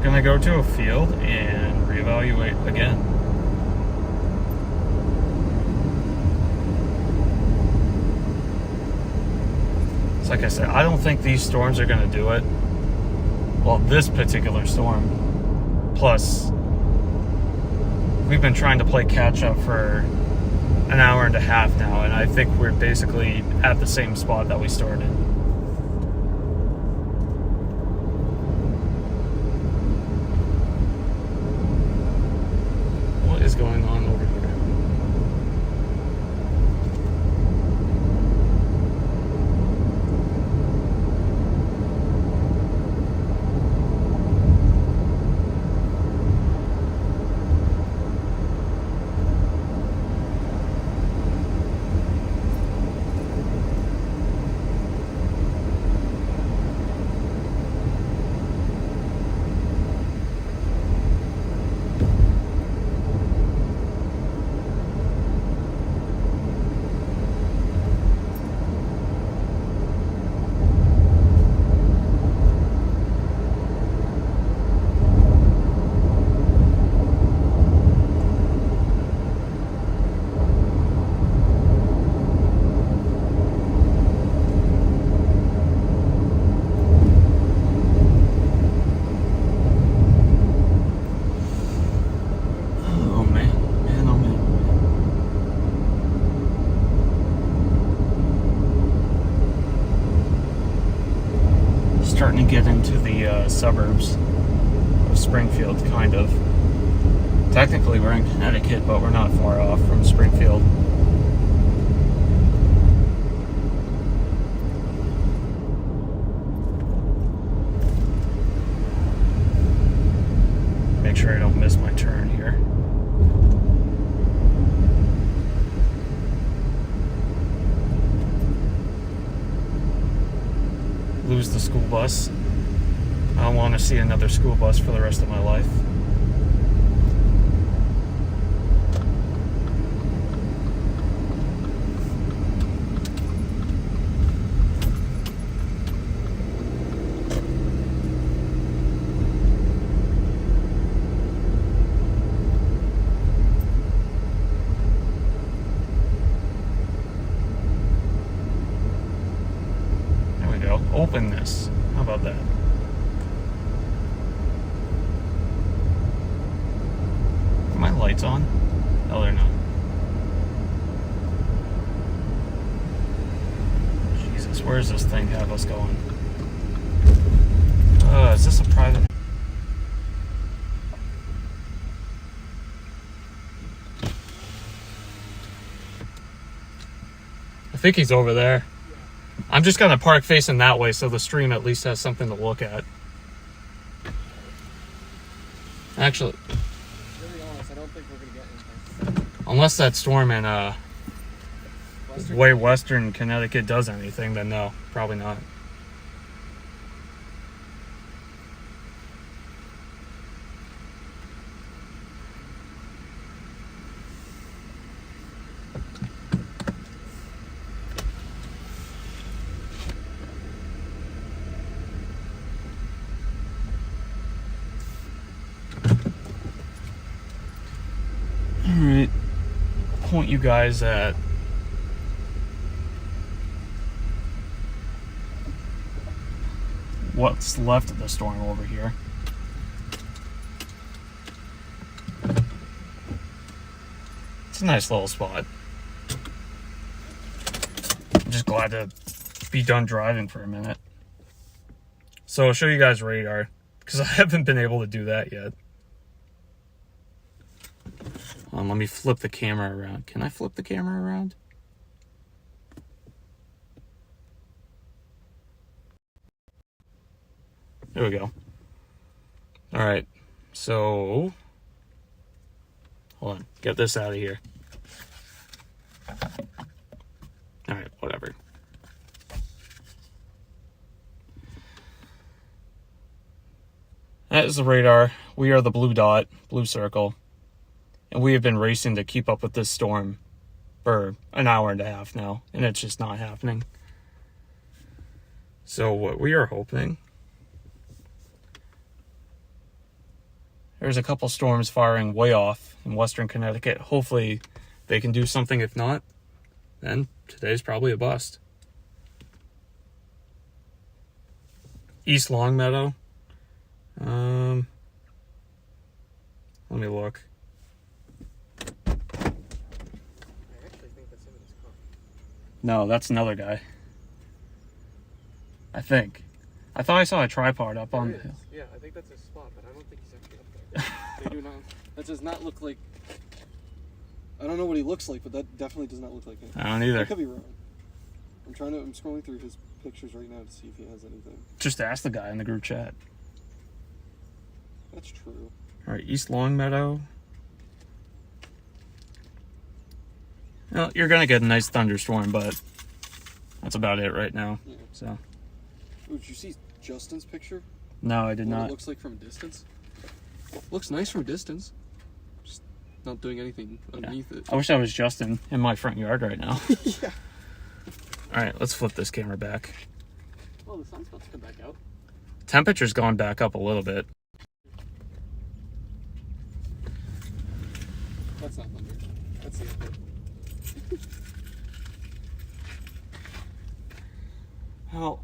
gonna go to a field and reevaluate again. Like I said, I don't think these storms are going to do it. Well, this particular storm. Plus, we've been trying to play catch up for an hour and a half now, and I think we're basically at the same spot that we started. What is going on over here? Starting to get into the suburbs of Springfield, kind of. Technically, we're in Connecticut, but we're not far off from Springfield. Make sure I don't miss my turn here. Lose the school bus. I don't want to see another school bus for the rest of my life. open this. How about that? Are my lights on? No, they're not. Jesus, where does this thing have us going? Is this a private? I think he's over there. I'm just gonna park facing that way so the stream at least has something to look at. Actually,
To be honest, I don't think we're gonna get anything.
unless that storm in
Western?
way western Connecticut does anything, then no, probably not. Alright, point you guys at what's left of the storm over here. It's a nice little spot. I'm just glad to be done driving for a minute. So I'll show you guys radar, because I haven't been able to do that yet. Let me flip the camera around. Can I flip the camera around? There we go. All right. So, hold on. Get this out of here. All right, whatever. That is the radar. We are the blue dot, blue circle. And we have been racing to keep up with this storm for an hour and a half now, and it's just not happening. So what we are hoping, there's a couple storms firing way off in western Connecticut. Hopefully they can do something. If not, then today's probably a bust. East Longmeadow. Let me look. No, that's another guy. I think. I thought I saw a tripod up on the hill.
Yeah, I think that's his spot, but I don't think he's actually up there. They do not. That does not look like. I don't know what he looks like, but that definitely does not look like him.
I don't
I
either.
could be wrong. I'm scrolling through his pictures right now to see if he has anything.
Just ask the guy in the group chat.
That's true.
Alright, East Longmeadow. Well, you're gonna get a nice thunderstorm, but that's about it right now.
Yeah.
So,
Ooh, did you see Justin's picture?
no, I did
What
not.
it looks like from a distance? Looks nice from a distance. Just not doing anything underneath it.
I wish I was Justin in my front yard right now.
Yeah.
Alright, let's flip this camera back.
Well, the sun's about to come back out.
Temperature's gone back up a little bit.
That's not thunder. That's the output.
Well,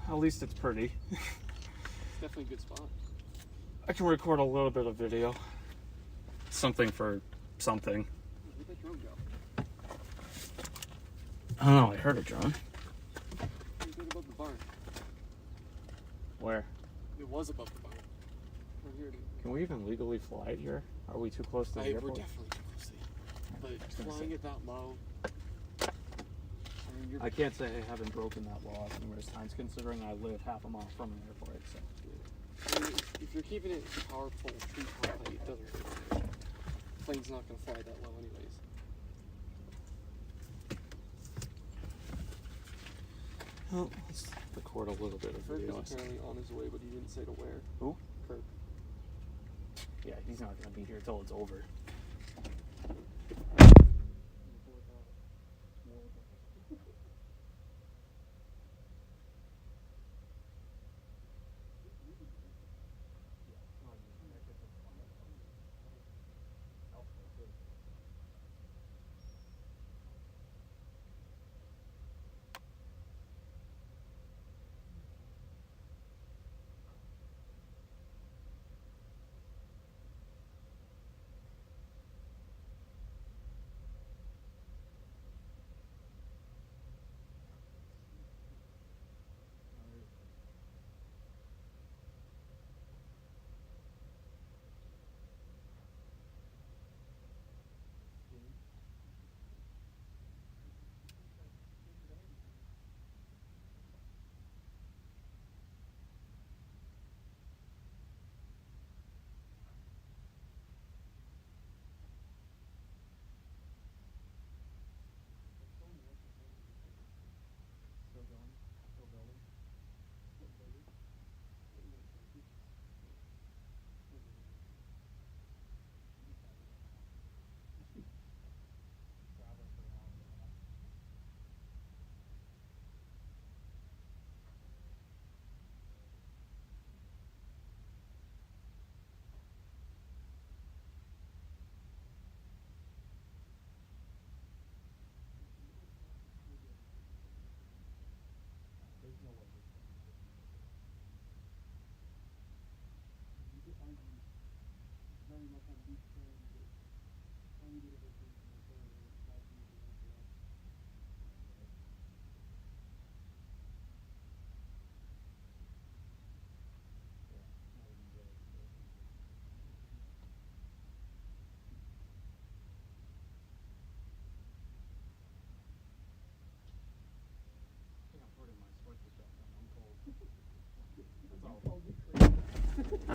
at least it's pretty.
It's definitely a good spot.
I can record a little bit of video. Something for something.
Where'd that drone go?
I don't know, I heard a drone.
It's right above the barn.
Where?
It was above the barn. Right here, dude.
Can we even legally fly it here? Are we too close to the
We're
airport?
definitely too close to it. But
gonna
flying
say.
it that low. I mean, you're
I can't say I haven't broken that law numerous times, considering I live half a mile from an airport. So,
I mean, if you're keeping it powerful, tree top height, it doesn't matter. Plane's not gonna fly that low anyways.
well, let's record a little bit of
Kirk
video.
is apparently on his way, but he didn't say to where.
Who?
Kirk.
Yeah, he's not gonna be here till it's over.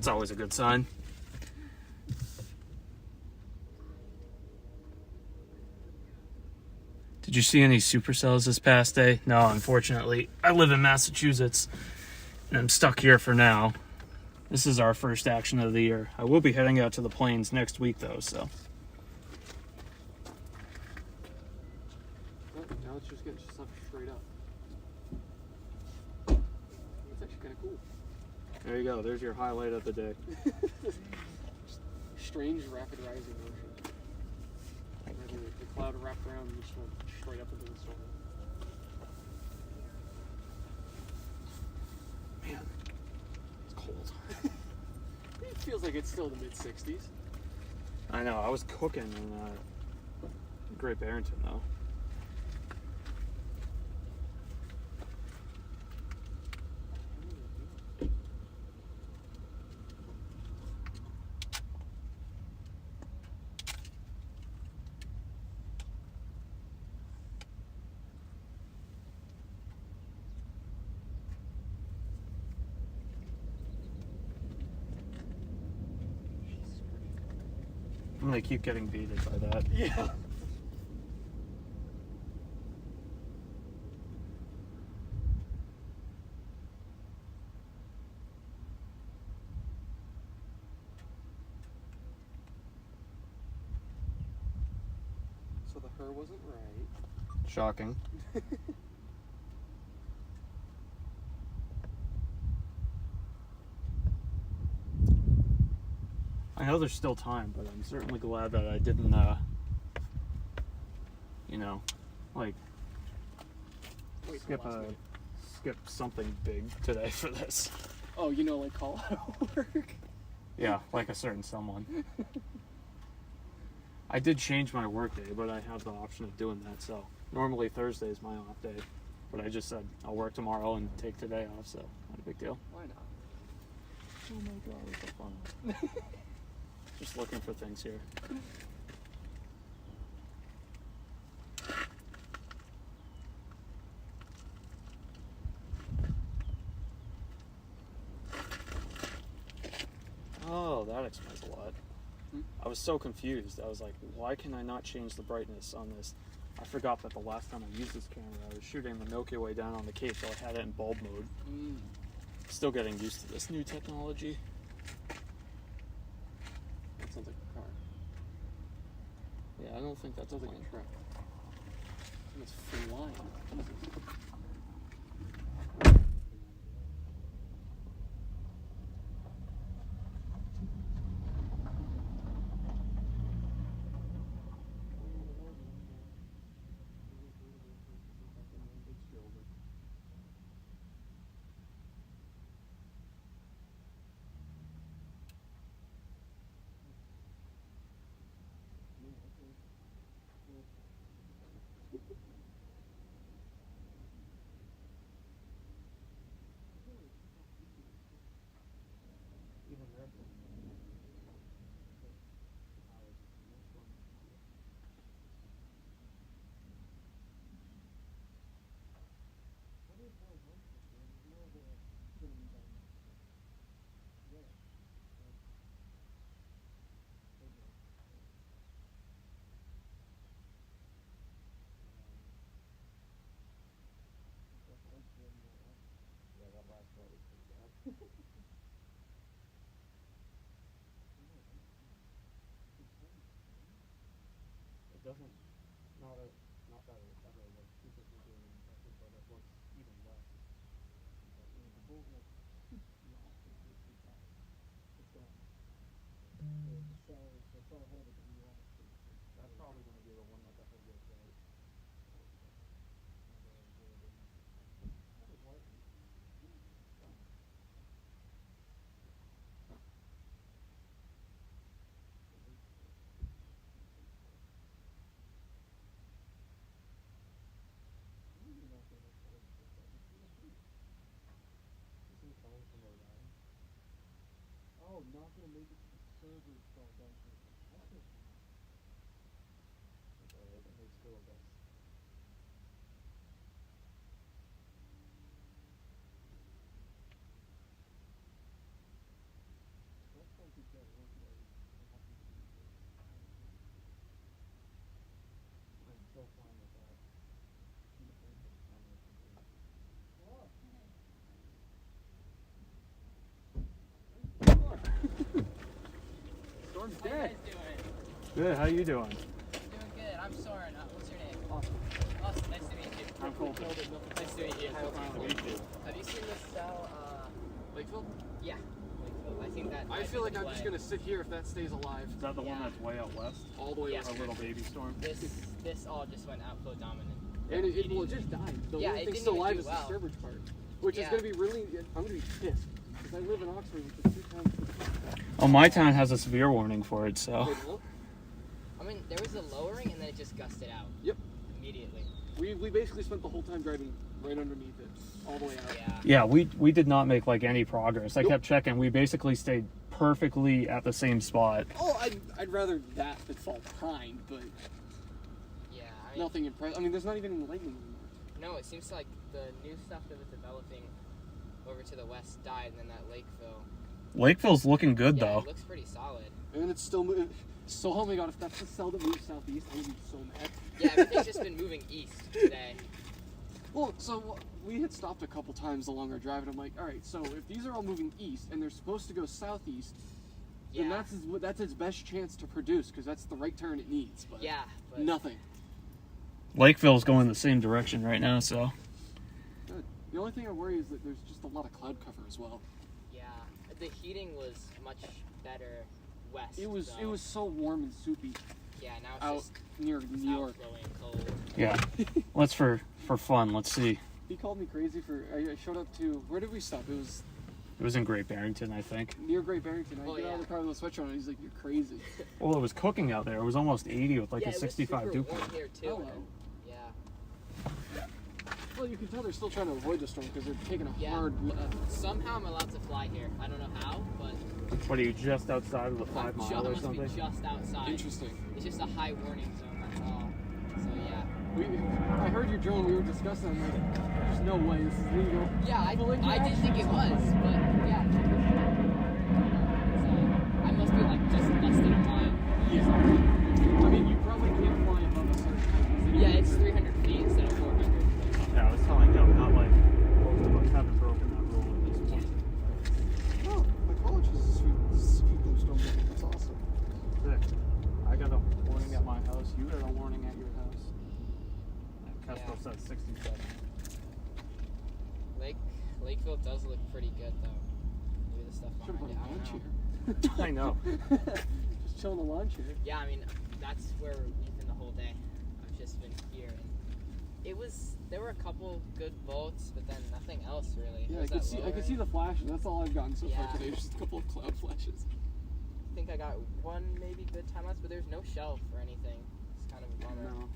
That's always a good sign. Did you see any supercells this past day? No, unfortunately. I live in Massachusetts, and I'm stuck here for now. This is our first action of the year. I will be heading out to the plains next week, though, so.
Now it's just getting stuff straight up. It's actually kind of cool.
There you go. There's your highlight of the day.
Strange rapid rising motion. The cloud wrapped around and just went straight up into the storm.
Man, it's cold.
It feels like it's still the mid-60s.
I know. I was cooking in Great Barrington, though. I'm gonna keep getting beaten by that.
Yeah. So the her wasn't right.
Shocking. I know there's still time, but I'm certainly glad that I didn't, you know, like, skip something big today for this.
Oh, you know, like call out work?
Yeah, like a certain someone. I did change my work day, but I have the option of doing that, so normally Thursday is my off day. But I just said I'll work tomorrow and take today off, so not a big deal.
Why not?
Oh my god, it's so fun. Just looking for things here. Oh, that explains a lot. I was so confused. I was like, why can I not change the brightness on this? I forgot that the last time I used this camera, I was shooting the Milky Way down on the Cape, so I had it in bulb mode. Still getting used to this new technology.
That sounds like a car.
Yeah, I don't think that's a
Sounds like a truck. It's flying. Jesus.
It doesn't, not that it ever looks super impressive, but it looks even less. That's probably going to be the one that the hood gets right.
Oh, not gonna make it to the server till eventually.
That's alright, that makes two of us.
How you guys doing?
Good. How you doing?
Doing good. I'm Soren. What's your name?
Awesome.
Awesome. Nice to meet you.
I'm Colton.
Nice to meet you. Have you seen this cell?
Lakeville?
Yeah. Lakeville. I think that.
I feel like I'm just gonna sit here if that stays alive.
Is that the one
Yeah.
that's way out west?
All the way
Yeah.
west.
A little baby storm?
This all just went outflow dominant.
And it just died. The
Yeah,
only
it
thing
didn't
still
even
alive
do
is
well.
the Sturbridge part. Which is
Yeah.
gonna be really, I'm gonna be pissed. Because I live in Oxford, which is 2 times.
Oh, my town has a severe warning for it, so.
Wait, what?
I mean, there was a lowering and then it just gusted out.
Yep.
Immediately.
We basically spent the whole time driving right underneath it, all the way out.
Yeah.
Yeah, we did not make like any progress. I
Nope.
kept checking. We basically stayed perfectly at the same spot.
Oh, I'd rather that than fall behind, but
Yeah. I mean,
nothing impressive. I mean, there's not even any lightning anymore.
no, it seems like the new stuff that was developing over to the west died, and then that Lakeville.
Lakeville's looking good
Yeah,
though.
it looks pretty solid.
And it's still moving. So, oh my god, if that's the cell that moves southeast, I'm gonna be so mad.
Yeah, everything's just been moving east today.
Well, so we had stopped a couple times along our drive, and I'm like, all right, so if these are all moving east and they're supposed to go southeast, then
Yeah.
that's its best chance to produce because that's the right turn it needs. But
Yeah, but
nothing.
Lakeville's going the same direction right now, so.
Good. The only thing I worry is that there's just a lot of cloud cover as well.
yeah, the heating was much better west.
It was
though.
so warm and soupy
Yeah, now it's
out
just
near New York.
outflowing cold.
Yeah. Let's for fun. Let's see.
He called me crazy for. I showed up to. Where did we stop? It was
It was in Great Barrington, I think.
near Great Barrington. I
Oh,
get out of
yeah.
the car with a sweatshirt on, and he's like, "You're crazy."
Well, it was cooking out there. It was almost 80 with like
yeah,
a 65
it was
dew
super warm
point.
here too.
Hello.
and- yeah.
Well, you can tell they're still trying to avoid the storm because they're taking a
Yeah.
hard.
Somehow I'm allowed to fly here. I don't know how, but
What are you just outside of the
I'm
5 mile
I
or
must be
something?
just outside.
Interesting.
It's just a high warning zone. That's all. So yeah.
I heard your drone. We were discussing. I'm like, there's no way this is legal.
Yeah, I
Well, like,
didn't think it was, but yeah. So, I must be like just less than a mile.
Yeah. I mean, you probably can't fly above a certain height.
Yeah, it's 300 feet instead of 400.
Yeah, I was telling him, not like most of us haven't broken that rule at this point.
Oh, my college has a sweet thunderstorm. That's awesome.
Sick. I got a warning at my house. You got a warning at your house. And Kestrel
Yeah.
says 67.
Lakeville does look pretty good though. Maybe the stuff
Should
behind
put
it.
a
I
lawn
don't know.
chair.
I know.
Just chilling on the lawn chair.
Yeah, I mean that's where we've been the whole day. I've just been here, and there were a couple good bolts, but then nothing else really.
Yeah,
There was
I
that
could see
lowering.
the flashes. That's all I've gotten so
Yeah.
far today. Just a couple of cloud flashes.
I think I got one maybe good time lapse, but there's no shelf or anything. It's kind of a bummer.
No.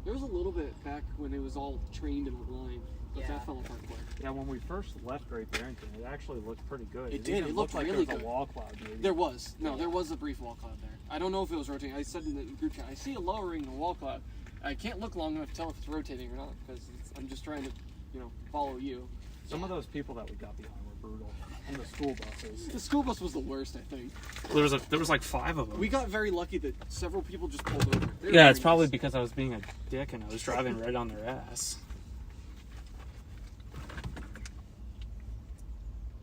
There was a little bit back when it was all trained and online, but
Yeah.
that fell apart quick.
Yeah, when we first left Great Barrington, it actually looked pretty good.
It did.
even
It looked
like
really
there was
good.
a wall cloud maybe.
There was. No, there was a brief wall cloud there. I don't know if it was rotating. I said in the group chat, I see a lowering the wall cloud. I can't look long enough to tell if it's rotating or not because I'm just trying to, follow you.
Some of those people that we got behind were brutal. And the school buses.
The school bus was the worst, I think.
There was like 5 of them.
We got very lucky that several people just pulled over. They were
Yeah, it's
very
probably
nice.
because I was being a dick and I was driving right on their ass.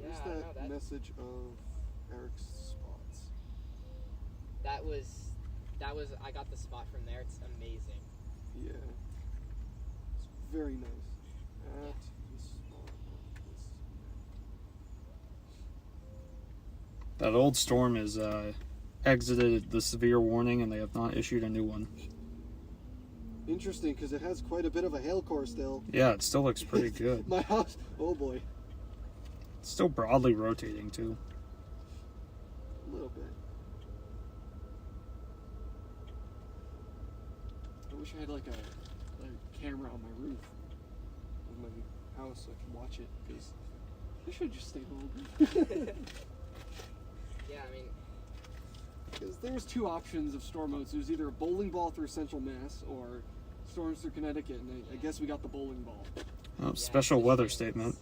Yeah,
Where's
I don't know,
that message of Eric's spots?
that was I got the spot from there. It's amazing.
Yeah. It's very nice. At the spot of this.
That old storm has exited the severe warning and they have not issued a new one.
Interesting, because it has quite a bit of a hail core still.
Yeah, it still looks pretty good.
My house, oh boy,
It's still broadly rotating too.
a little bit. I wish I had like a camera on my roof of my house so I could watch it, because I should just stay home.
Yeah, I mean,
Because there was 2 options of storm modes. There was either a bowling ball through Central Mass or storms through Connecticut, and I guess we got the bowling ball.
Oh, special weather statement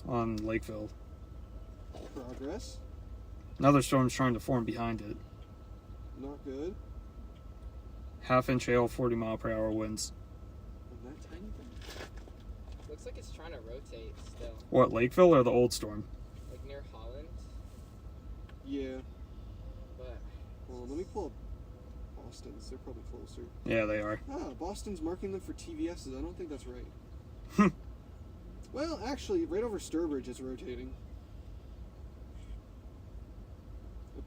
on Lakeville.
Progress,
Another storm's trying to form behind it.
not good.
Half-inch hail, 40-mile-per-hour winds.
And that tiny thing.
looks like it's trying to rotate still,
What, Lakeville or the old storm?
like near Holland.
Yeah.
But
Let me pull up Boston's. They're probably closer.
Yeah, they are.
Boston's marking them for TVS's. I don't think that's right. Well, actually, right over Sturbridge it's rotating.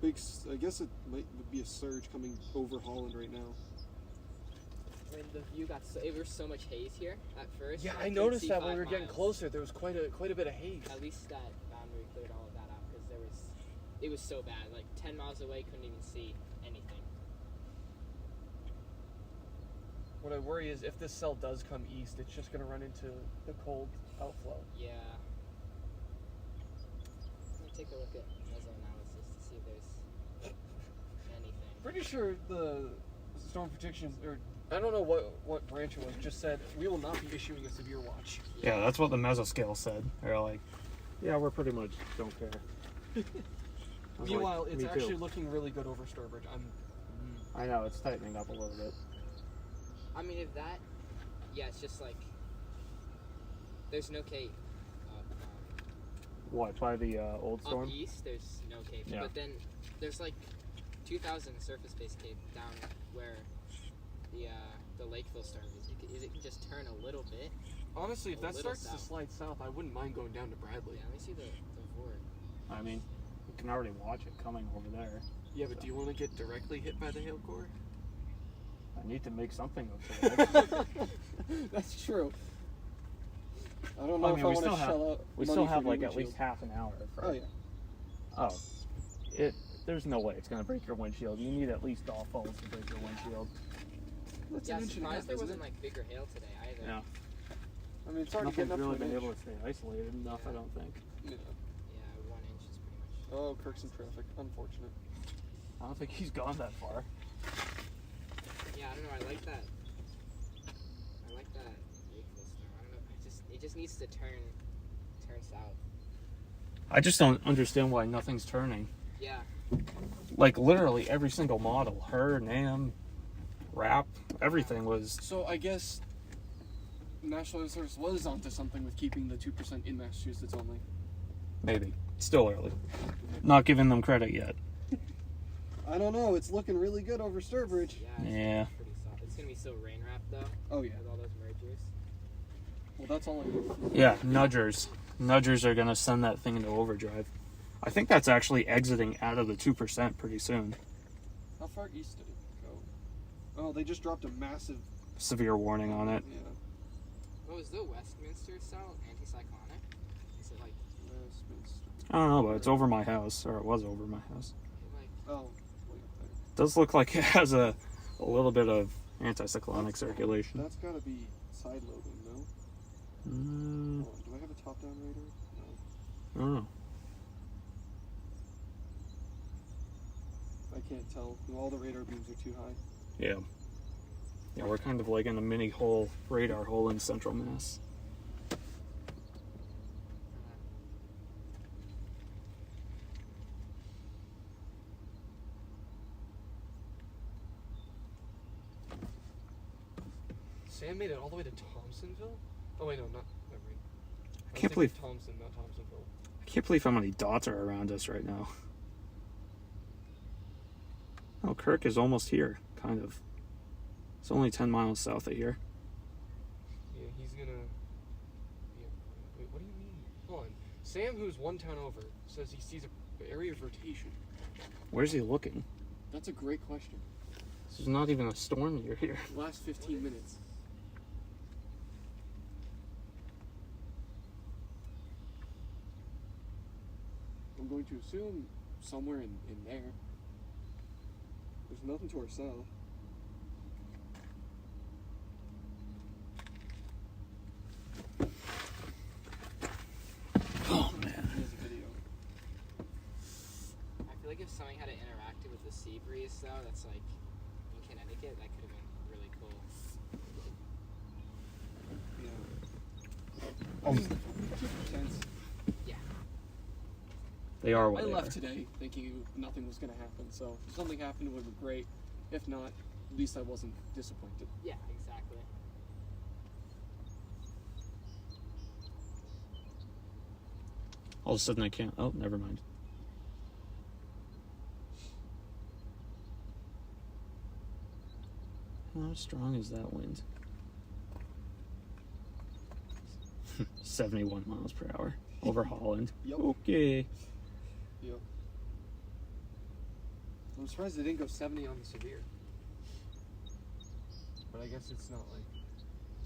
I guess it might be a surge coming over Holland right now.
I mean, the view got it was so much haze here at first.
Yeah, I
couldn't
noticed
see
that when
5
we were getting
miles.
closer, there was quite a bit of haze.
At least that boundary cleared all of that out because it was so bad. Like 10 miles away, couldn't even see anything.
What I worry is if this cell does come east, it's just going to run into the cold outflow.
Yeah. I'm gonna take a look at mesoanalysis to see if there's anything.
Pretty sure the storm protection, or I don't know what branch it was, just said we will not be issuing a severe watch.
Yeah, that's what the mesoscale said. They're like, yeah, we're pretty much don't care. I was
Meanwhile,
like,
it's
me
actually
too.
looking really good over Sturbridge.
I know, it's tightening up a little bit.
I mean, if that, yeah, it's just like there's no Cape.
What, by the old storm?
Up east, there's no Cape,
Yeah.
but then there's like 2,000 surface-based Cape down where the Lakeville storm is. It can just turn a little bit.
Honestly, if
A
that
little
starts to
south.
slide south, I wouldn't mind going down to Bradley.
Yeah, let me see the Vord.
I mean, you can already watch it coming over there.
Yeah, but do you want to get directly hit by the hail core?
I need to make something of it.
That's true. I don't know
I
if
mean,
I
we
want
still
to
have-
shell out.
We
money
still
for
have
new
like at
windshield.
least half an hour. For,
Oh yeah.
Oh, there's no way it's gonna break your windshield. You need at least golf balls to break your windshield.
That's
Yeah,
an inch and a half,
surprised there
isn't
wasn't
it?
like bigger hail today either.
Yeah.
I mean, it's already
Nothing's
getting up
really
to
been
an
able
inch.
to stay isolated enough, I don't think.
Yeah.
Yeah, 1 inch is pretty much.
Oh, Kirk's in traffic. Unfortunate.
I don't think he's gone that far.
Yeah, I don't know. I like that. Lakeville storm. I don't know. It just needs to turn south.
I just don't understand why nothing's turning.
Yeah.
Like literally every single model, her, NAM, RAP, everything was.
So I guess National Weather Service was onto something with keeping the 2% in Massachusetts only.
Maybe. Still early. Not giving them credit yet.
I don't know. It's looking really good over Sturbridge.
Yeah. It's
Yeah.
Pretty soft. It's gonna be so rain wrapped though.
Oh yeah.
With all those mergers.
Well, that's all I need.
Yeah, nudgers. Nudgers are going to send that thing into overdrive. I think that's actually exiting out of the 2% pretty soon.
How far east did it go? Oh, they just dropped a massive.
Severe warning on it.
Yeah.
What was the Westminster cell anticyclonic? Is it like
Westminster.
I don't know, but it's over my house, or it was over my house.
Oh, way up there.
Does look like it has a little bit of anticyclonic circulation.
That's gotta be side loading, no?
Mm,
Hold on, do I have a top-down radar? No.
I don't know.
I can't tell. All the radar beams are too high.
Yeah. Yeah, we're kind of like in a mini hole, radar hole in central Mass.
Sam made it all the way to Thompsonville? Oh wait, no, not. Never mind. I
can't
was
believe-
thinking Thompson, not Thompsonville.
I can't believe how many dots are around us right now. Oh, Kirk is almost here, kind of. It's only 10 miles south of here.
Yeah, he's gonna. Yeah. Wait, what do you mean? Hold on. Sam, who's one town over, says he sees an area of rotation.
Where's he looking?
That's a great question.
This is not even a storm year here.
Last 15 minutes. I'm going to assume somewhere in there. There's nothing to our south.
Oh, man.
Here's a video.
I feel like if something had interacted with the sea breeze though, that's like in Connecticut, that could have been really cool.
Yeah. 2%.
Yeah.
They are what
I
they
left
are.
today thinking nothing was going to happen, so if something happened, it would be great. If not, at least I wasn't disappointed.
Yeah, exactly.
All of a sudden I can't. Oh, never mind. strong is that wind? 71 miles per hour over Holland.
Yep.
Okay.
Yep. I'm surprised they didn't go 70 on the severe. But I guess it's not like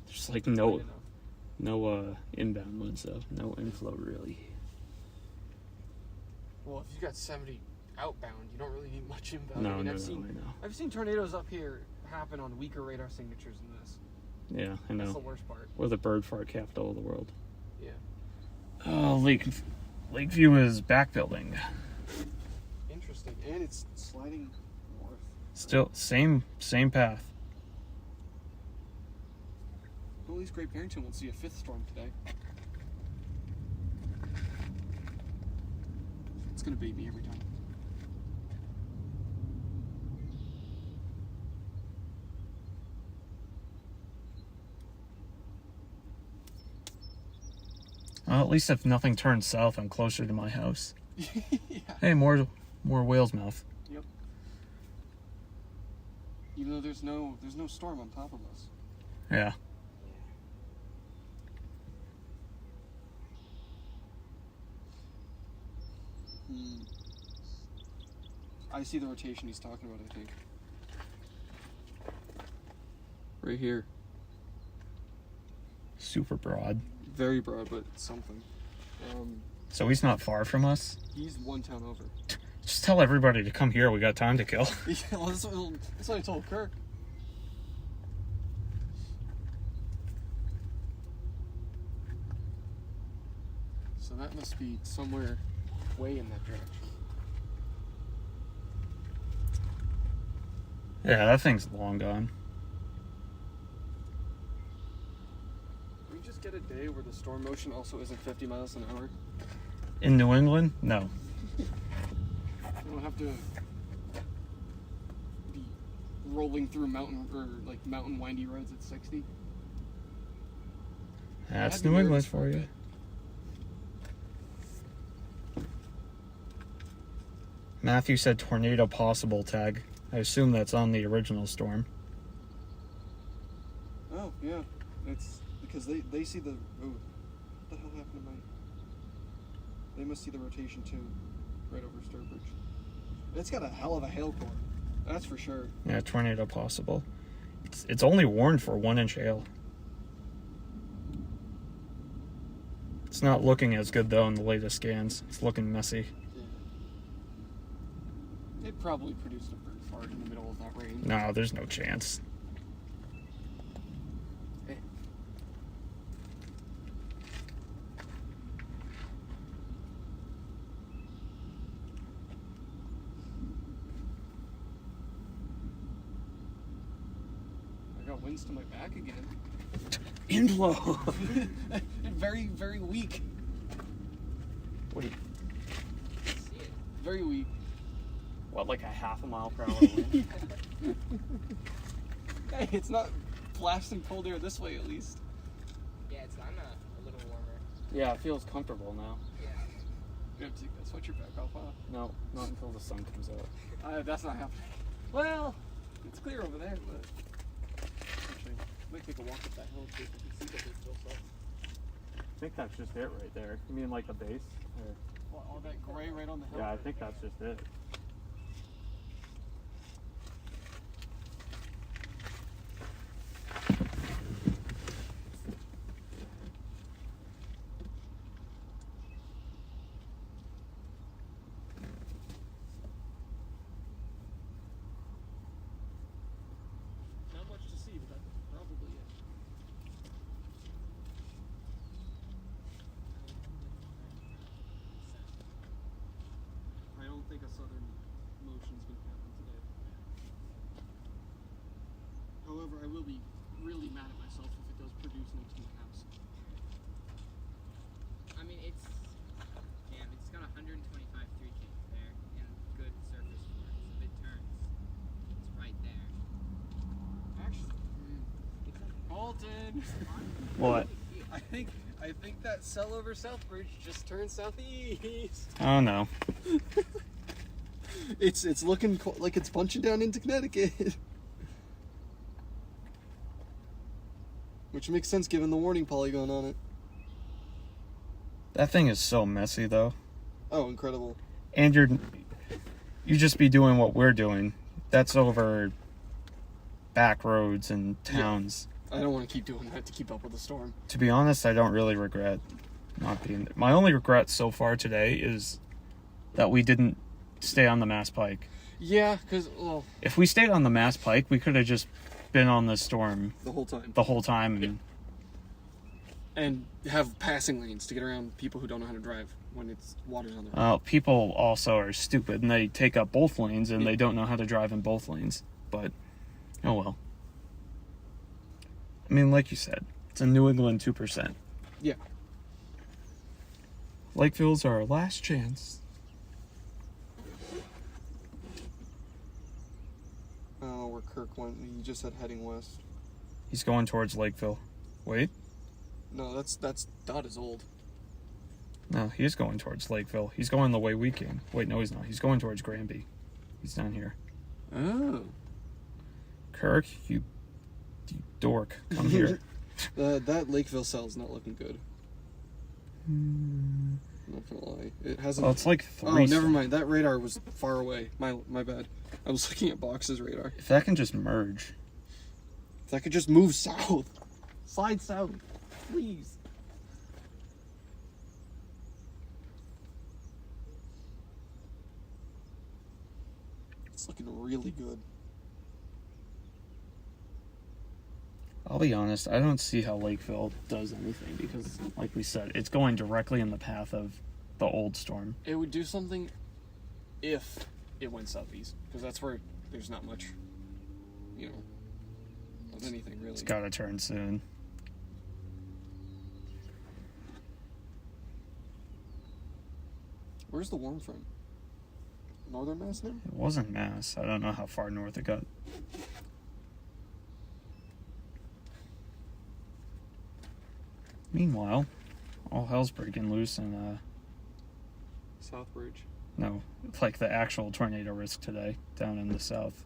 There's like
tight
no
enough.
inbound winds though. No inflow really.
Well, if you got 70 outbound, you don't really need much inbound.
No,
I mean,
no,
I've
no,
seen
I know.
I've seen tornadoes up here happen on weaker radar signatures than this.
Yeah, I
That's the
know.
worst part.
We're the bird fart capital of the world.
Yeah.
Oh, Lakeview is back building.
Interesting. And it's sliding north.
Still same path.
Well, at least Great Barrington will see a fifth storm today. It's gonna beat me every time.
Well, at least if nothing turns south, I'm closer to my house.
Yeah.
Hey, more whale's mouth.
Yep. Even though there's no storm on top of us.
Yeah.
I see the rotation he's talking about, I think. Right here.
Super broad.
Very broad, but something.
So he's not far from us.
He's one town over.
Just tell everybody to come here. We got time to kill.
Yeah, well, that's what I told Kirk. So that must be somewhere way in that direction.
Yeah, that thing's long gone.
Can we just get a day where the storm motion also isn't 50 miles an hour?
In New England? No.
We don't have to be rolling through mountain windy roads at 60.
That's
I'd be
New England
nervous
for
a
you.
bit.
Matthew said tornado possible tag. I assume that's on the original storm.
Oh, yeah. It's because they see the... Oh, what the hell happened to my... They must see the rotation too, right over Sturbridge. It's got a hell of a hail core. That's for sure.
Yeah, tornado possible. It's only warned for 1-inch hail. It's not looking as good though in the latest scans. It's looking messy.
Yeah. It probably produced a bird fart in the middle of that rain.
No, there's no chance.
Eh. I got winds to my back again.
Inflow.
Very, very weak.
What do you?
See it.
Very weak.
What, like a half a mile per hour wind?
Hey, it's not blasting cold air this way at least.
Yeah, it's gotten a little warmer.
Yeah, it feels comfortable now.
Yeah.
You have to take that sweatshirt back off, huh?
No, not until the sun comes out.
That's not happening. Well, it's clear over there, but actually, I might take a walk up that hill too. You can see that it's still soft.
I think that's just it right there. You mean like the base? Or...
What, all that gray right on the hill?
Yeah, I think that's just it.
Not much to see, but that's probably it. I don't think a southern motion's gonna happen today. However, I will be really mad at myself if it does produce next to my house.
I mean, it's got 125 3K there and good surface force. If it turns, it's right there.
Actually, Bolton.
What?
I think that cell over Southbridge just turned southeast.
Oh no.
It's looking like it's punching down into Connecticut. Which makes sense given the warning polygon on it.
That thing is so messy, though.
Oh, incredible.
And you just be doing what we're doing. That's over back roads and towns.
I don't want to keep doing that to keep up with the storm.
To be honest, I don't really regret not being there. My only regret so far today is that we didn't stay on the Mass Pike.
Yeah, because, well...
If we stayed on the Mass Pike, we could have just been on the storm
the whole time.
the whole time.
And have passing lanes to get around people who don't know how to drive when it's water's on their road.
People also are stupid, and they take up both lanes, and they don't know how to drive in both lanes. But, oh well. I mean, like you said, it's a New England 2%.
Yeah.
Lakeville's our last chance.
Oh, where Kirk went, he just said heading west.
He's going towards Lakeville. Wait.
No, that's Dot is old.
No, he is going towards Lakeville. He's going the way we came. Wait, no, he's not. He's going towards Granby. He's down here.
Oh.
Kirk, you dork. Come here.
That Lakeville cell is not looking good. I'm not gonna lie. It hasn't...
Oh, it's like 3.
Oh, never mind. That radar was far away. My bad. I was looking at Box's radar.
If that can just merge.
If that could just move south. Slide south. Please. It's looking really good.
I'll be honest, I don't see how Lakeville does anything because, like we said, it's going directly in the path of the old storm.
It would do something if it went southeast, because that's where there's not much, of anything really.
It's gotta turn soon.
Where's the warm front? Northern Mass now?
It wasn't Mass. I don't know how far north it got. Meanwhile, all hell's breaking loose in,
Southbridge.
no, like the actual tornado risk today down in the south.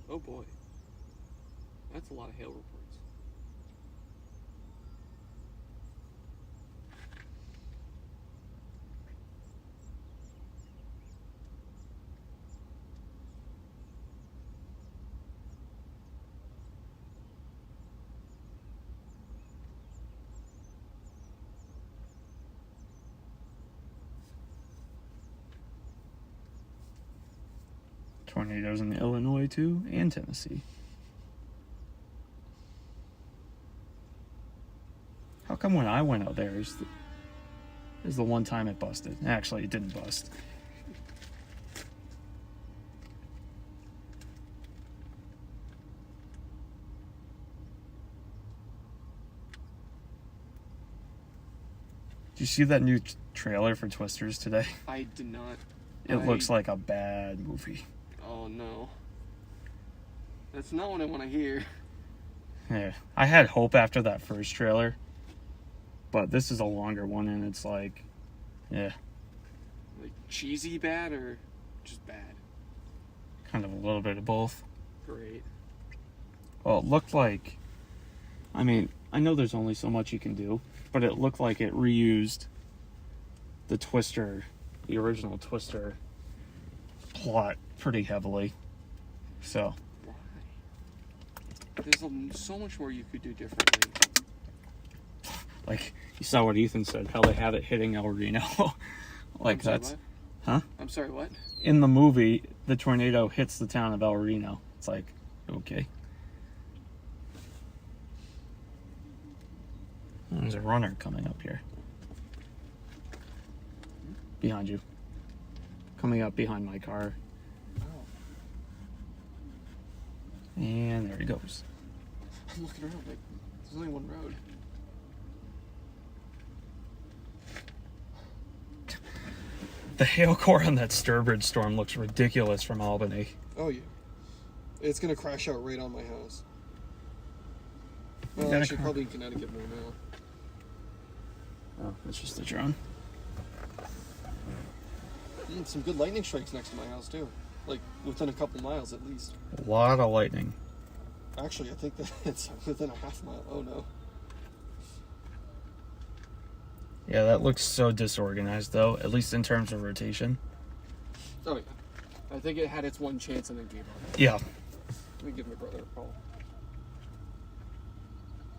Oh boy. That's a lot of hail reports.
Tornadoes in Illinois too, and Tennessee. How come when I went out there is the one time it busted? Actually, it didn't bust. Did you see that new trailer for Twisters today?
I did not.
It looks like a bad movie.
Oh no. That's not what I want to hear.
Yeah, I had hope after that first trailer, but this is a longer one, and it's like, yeah.
Like cheesy bad or just bad?
Kind of a little bit of both.
Great.
Well, it looked like, I mean, I know there's only so much you can do, but it looked like it reused the Twister, the original Twister plot pretty heavily. So.
Why? There's so much more you could do differently.
Like, you saw what Ethan said, how they have it hitting El Reno. Like, that's...
What?
Huh?
I'm sorry, what?
In the movie, the tornado hits the town of El Reno. It's like, okay. There's a runner coming up here. Behind you. Coming up behind my car.
Oh.
And there he goes.
I'm looking around like, there's only one road.
The hail core on that Sturbridge storm looks ridiculous from Albany.
Oh yeah. It's gonna crash out right on my house.
You
Well,
gotta
actually, probably in Connecticut more now.
Oh, it's just a drone.
Some good lightning strikes next to my house too. Like within a couple miles at least.
A lot of lightning.
Actually, I think that it's within a half mile. Oh no.
Yeah, that looks so disorganized, though, at least in terms of rotation.
Oh yeah. I think it had its one chance and then gave up.
Yeah.
Let me give my brother a call.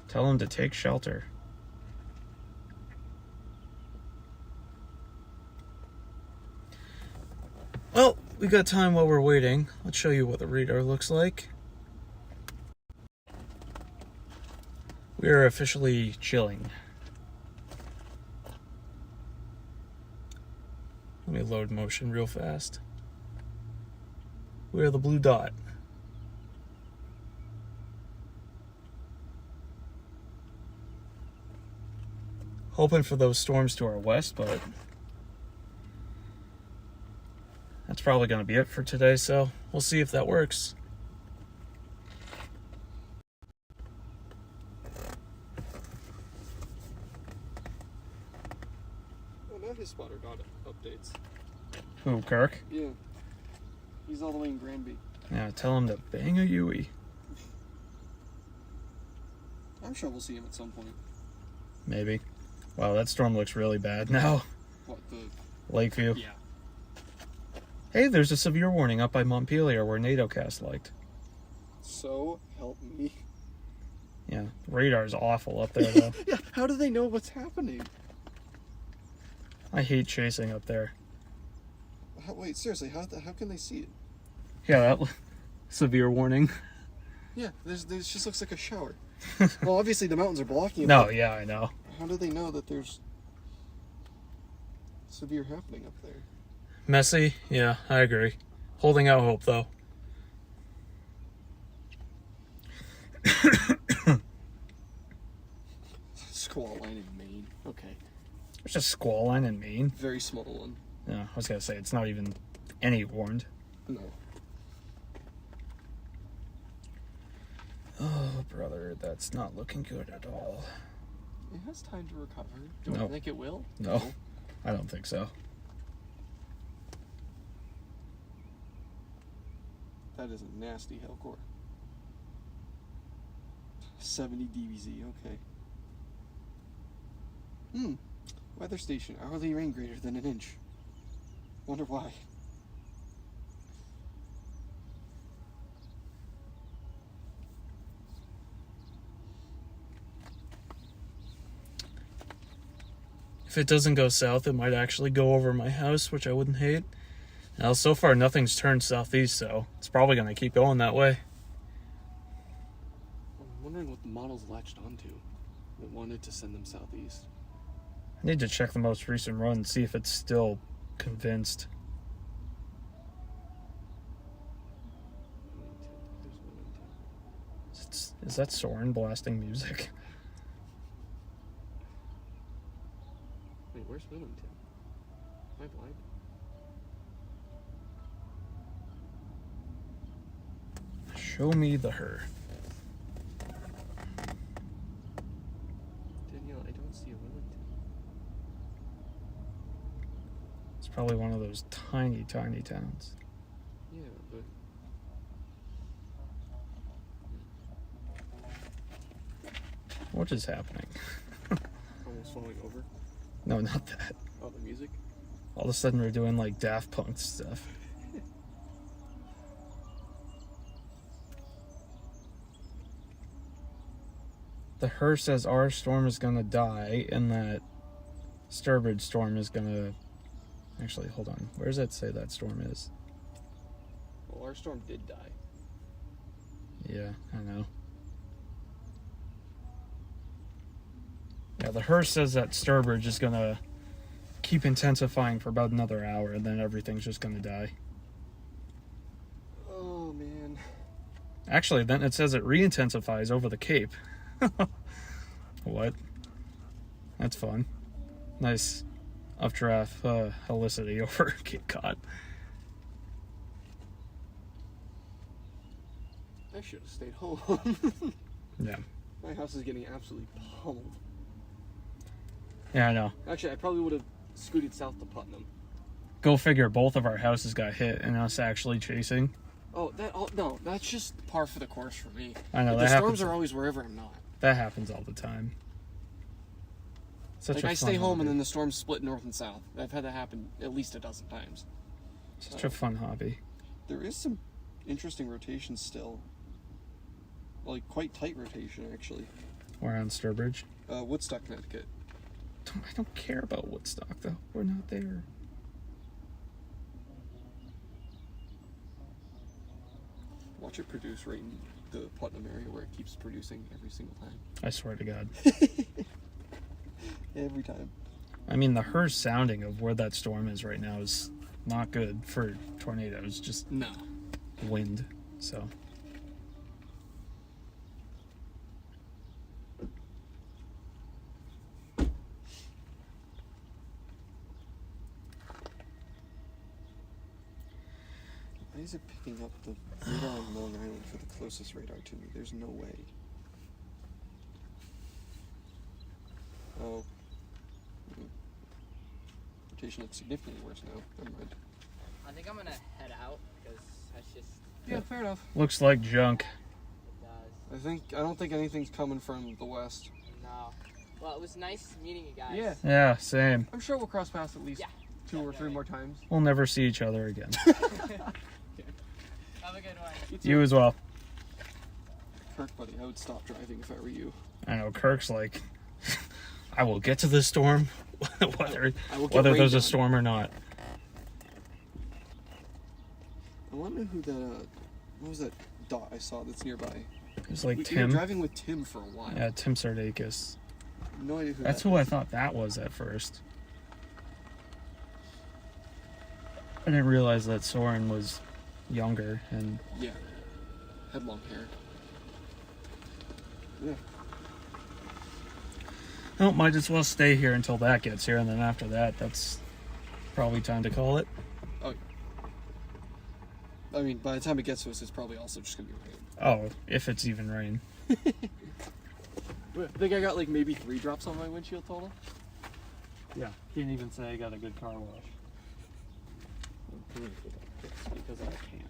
Tell him to take shelter. Well, we got time while we're waiting. Let's show you what the radar looks like. We are officially chilling. Let me load motion real fast. We are the blue dot. Hoping for those storms to our west, but that's probably going to be it for today, so we'll see if that works.
Oh, now his spotter got updates.
Who, Kirk?
Yeah. He's all the way in Granby.
Yeah, tell him to bang a Yui.
I'm sure we'll see him at some point.
Maybe. Wow, that storm looks really bad now.
What, the...
Lakeview.
Yeah.
Hey, there's a severe warning up by Montpelier where NATOcast liked.
So, help me.
Yeah, radar's awful up there, though.
Yeah, how do they know what's happening?
I hate chasing up there.
Wait, seriously, how can they see it?
Yeah, that severe warning.
Yeah, this just looks like a shower. Well, obviously the mountains are blocking it.
No,
but
yeah, I know.
how do they know that there's severe happening up there?
Messy? Yeah, I agree. Holding out hope, though.
Squall line in Maine. Okay.
There's a squall line in Maine.
Very small one.
Yeah, I was gonna say, it's not even any warned.
No.
Oh, brother, that's not looking good at all.
It has time to recover. Do
No.
I think it will?
No, I don't think so.
That is a nasty hellcore. 70 DBZ, okay. Weather station, hourly rain greater than an inch. Wonder why.
If it doesn't go south, it might actually go over my house, which I wouldn't hate. Now, so far, nothing's turned southeast, so it's probably going to keep going that way.
I'm wondering what the model's latched onto that wanted to send them southeast.
I need to check the most recent run and see if it's still convinced.
There's Wilmington.
Is that Soren blasting music?
Wait, where's Wilmington? Am I blind?
Show me the her.
Danielle, I don't see a Wilmington.
It's probably one of those tiny, tiny towns.
Yeah, but...
What is happening?
almost falling over.
No, not that.
Oh, the music?
All of a sudden we're doing like Daft Punk stuff. The her says our storm is gonna die and that Sturbridge storm is gonna... Actually, hold on. Where does that say that storm is?
Well, our storm did die.
Yeah, I know. Yeah, the her says that Sturbridge is gonna keep intensifying for about another hour and then everything's just gonna die.
Oh, man.
Actually, then it says it re-intensifies over the Cape. What? That's fun. Nice updraft helicity over Cape Cod.
I should have stayed home.
Yeah.
My house is getting absolutely pummeled.
Yeah, I know.
Actually, I probably would have scooted south to Putnam.
Go figure, both of our houses got hit and us actually chasing.
No, that's just par for the course for me.
I know,
Like,
that
the storms
happens.
are always wherever I'm not.
That happens all the time. Such
Like,
a
I stay
fun
home
hobby.
and then the storms split north and south. I've had that happen at least a dozen times.
Such a fun hobby.
There is some interesting rotations still. Like, quite tight rotation, actually.
We're on Sturbridge.
Woodstock, Connecticut.
I don't care about Woodstock, though. We're not there.
Watch it produce right in the Putnam area where it keeps producing every single time.
I swear to God.
Every time.
I mean, the Hearst sounding of where that storm is right now is not good for tornadoes. Just
No.
wind. So.
Why is it picking up the radar on Long Island for the closest radar to me? There's no way. Oh. Rotation looks significantly worse now. Never mind.
I think I'm gonna head out because that's just
Yeah, fair enough.
Looks like junk.
it does.
I don't think anything's coming from the west.
No. Well, it was nice meeting you guys.
Yeah.
Yeah, same.
I'm sure we'll cross paths at least
Yeah.
2 or 3 more times.
We'll never see each other again.
Have a good one.
You as well.
Kirk, buddy, I would stop driving if I were you.
I know, Kirk's like, I will get to the storm, whether
I will get
whether
rained
there's a
on.
storm or not.
I want to know who that, what was that dot I saw that's nearby?
It's like
We were
Tim.
driving with Tim for a while.
Yeah, Tim Sardakis.
No idea who
That's
that
who I
is.
thought that was at first. I didn't realize that Soren was younger and
Yeah. Had long hair. Yeah.
oh, might as well stay here until that gets here, and then after that, that's probably time to call it.
I mean, by the time it gets to us, it's probably also just gonna be rain.
Oh, if it's even rain.
I think I got like maybe 3 drops on my windshield total.
Yeah, can't even say I got a good car wash. Because I can't.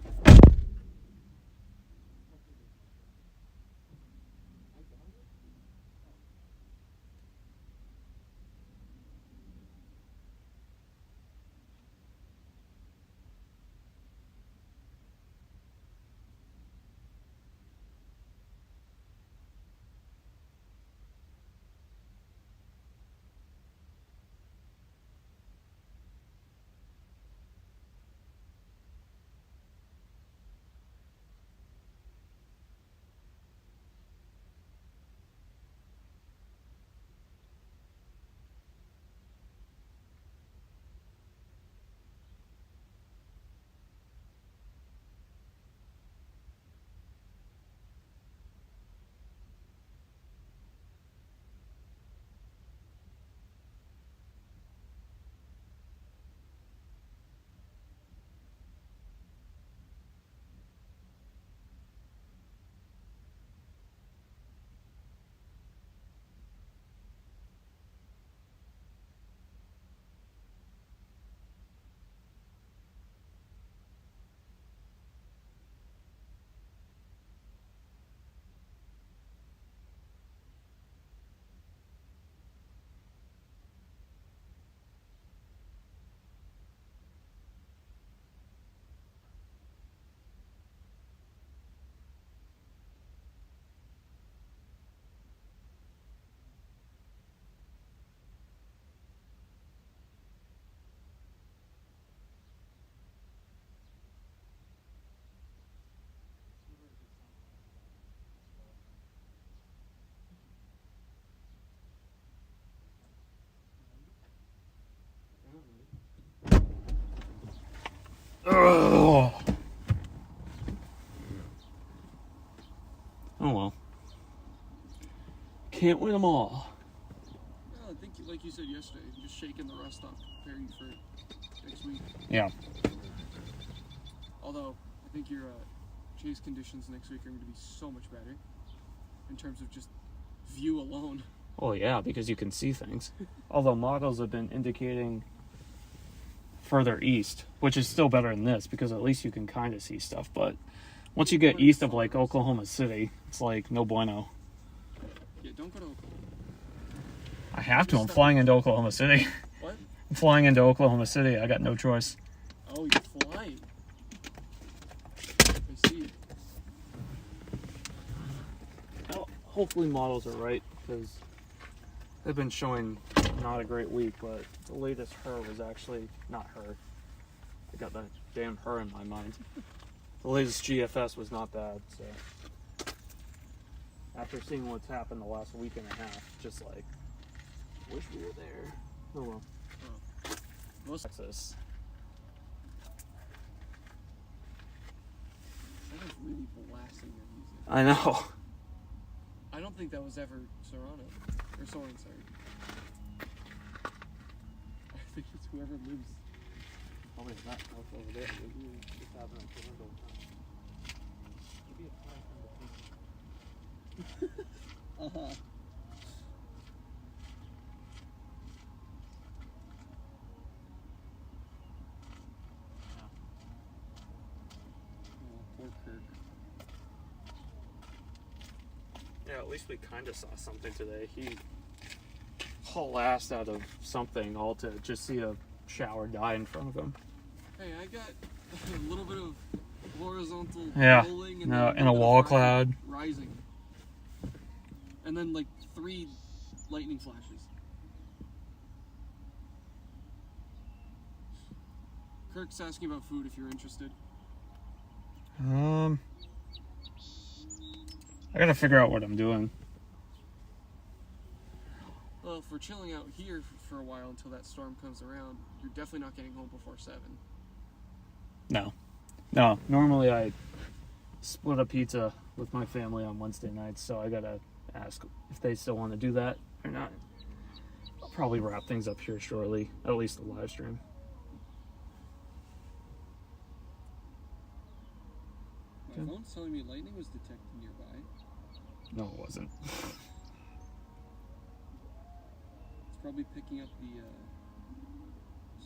Oh. Oh well. Can't win them all.
Well, I think, like you said yesterday, just shaking the rust off to prepare you for next week.
Yeah.
Although, I think your chase conditions next week are going to be so much better in terms of just view alone.
Oh yeah, because you can see things. Although models have been indicating further east, which is still better than this because at least you can kind of see stuff. But once you get east of like Oklahoma City, it's like no bueno.
Yeah, don't go to Oklahoma.
I have to. I'm flying into Oklahoma City.
What?
I'm flying into Oklahoma City. I got no choice.
Oh, you're flying. I see.
Well, hopefully models are right because they've been showing not a great week, but the latest her was actually not her. I got that damn her in my mind. The latest GFS was not bad, so after seeing what's happened the last week and a half, just like wish we were there. Oh well.
Most
Texas.
that is really blasting their music.
I know.
I don't think that was ever Serrano or Soren. Sorry. I think it's whoever lives.
Probably that house over there. Maybe just having a window. Maybe a
Uh-huh. Oh, poor Kirk.
Yeah, at least we kind of saw something today. He hauled ass out of something all to just see a shower die in front of him.
Hey, I got a little bit of horizontal
Yeah,
rolling and,
no,
then
and a
bit of
wall cloud.
rising, and then like 3 lightning flashes. Kirk's asking about food if you're interested.
I gotta figure out what I'm doing.
Well, if we're chilling out here for a while until that storm comes around, you're definitely not getting home before 7.
No, normally I split a pizza with my family on Wednesday nights, so I gotta ask if they still want to do that or not. I'll probably wrap things up here shortly, at least the live stream.
My phone's telling me lightning was detected nearby.
No, it wasn't.
It's probably picking up the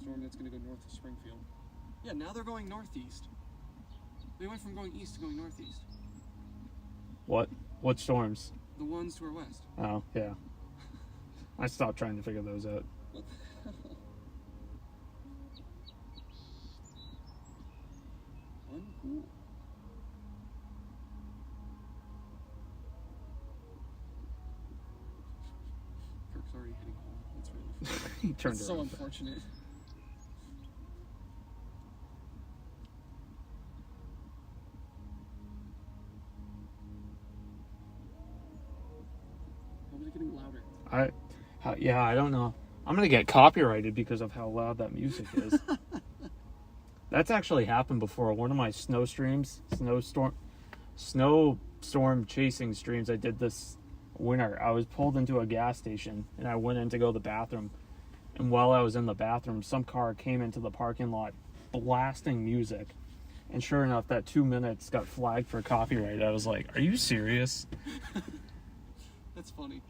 storm that's going to go north of Springfield. Yeah, now they're going northeast. They went from going east to going northeast.
What? What storms?
The ones to our west.
Oh, yeah. I stopped trying to figure those out.
What the hell? Uncool. Kirk's already heading home. That's really funny.
He turned
That's so
around.
unfortunate. How was it getting louder?
Yeah, I don't know. I'm gonna get copyrighted because of how loud that music is. That's actually happened before. One of my snowstorm chasing streams I did this winter. I was pulled into a gas station and I went in to go to the bathroom. And while I was in the bathroom, some car came into the parking lot blasting music. And sure enough, that 2 minutes got flagged for copyright. I was like, are you serious?
That's funny.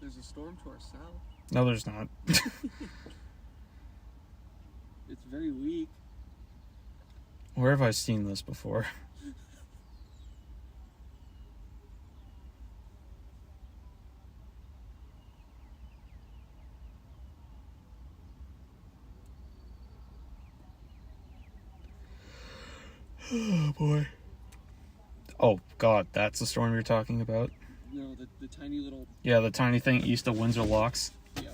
There's a storm to our south.
No, there's not.
It's very weak.
Where have I seen this before? Oh boy. Oh god, that's the storm you're talking about?
No, the tiny little...
Yeah, the tiny thing east of Windsor Locks.
Yeah.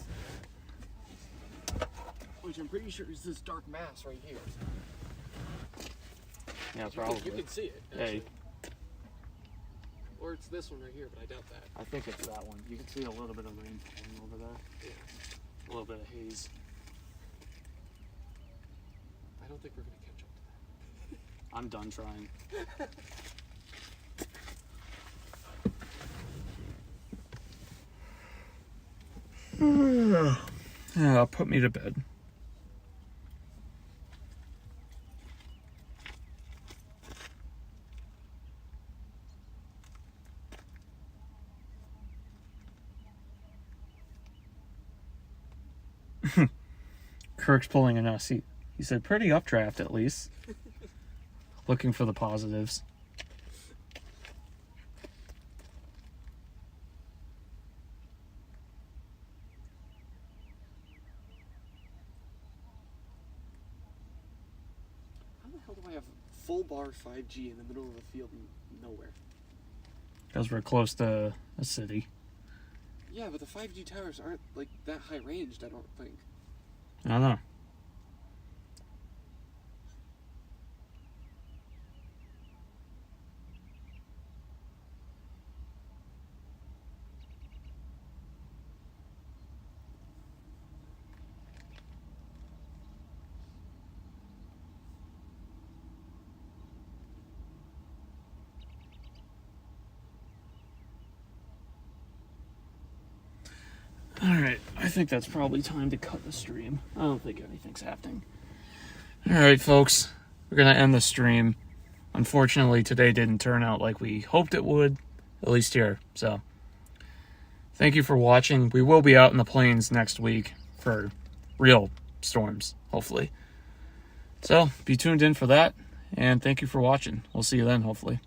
Which I'm pretty sure is this dark mass right here.
Yeah,
You
probably.
can see it.
Hey,
actually. Or it's this one right here, but I doubt that.
I think it's that one. You can see a little bit of rain falling over there.
Yeah.
A little bit of haze.
I don't think we're going to catch up to that.
I'm done trying. Yeah, put me to bed. Kirk's pulling an us. He said pretty updraft at least. Looking for the positives.
How the hell do I have full bar 5G in the middle of a field and nowhere?
Because we're close to a city.
Yeah, but the 5G towers aren't like that high ranged, I don't think.
I don't know. Alright, I think that's probably time to cut the stream. I don't think anything's happening. Alright, folks, we're going to end the stream. Unfortunately, today didn't turn out like we hoped it would, at least here. So, thank you for watching. We will be out in the plains next week for real storms, hopefully. So, be tuned in for that, and thank you for watching. We'll see you then, hopefully.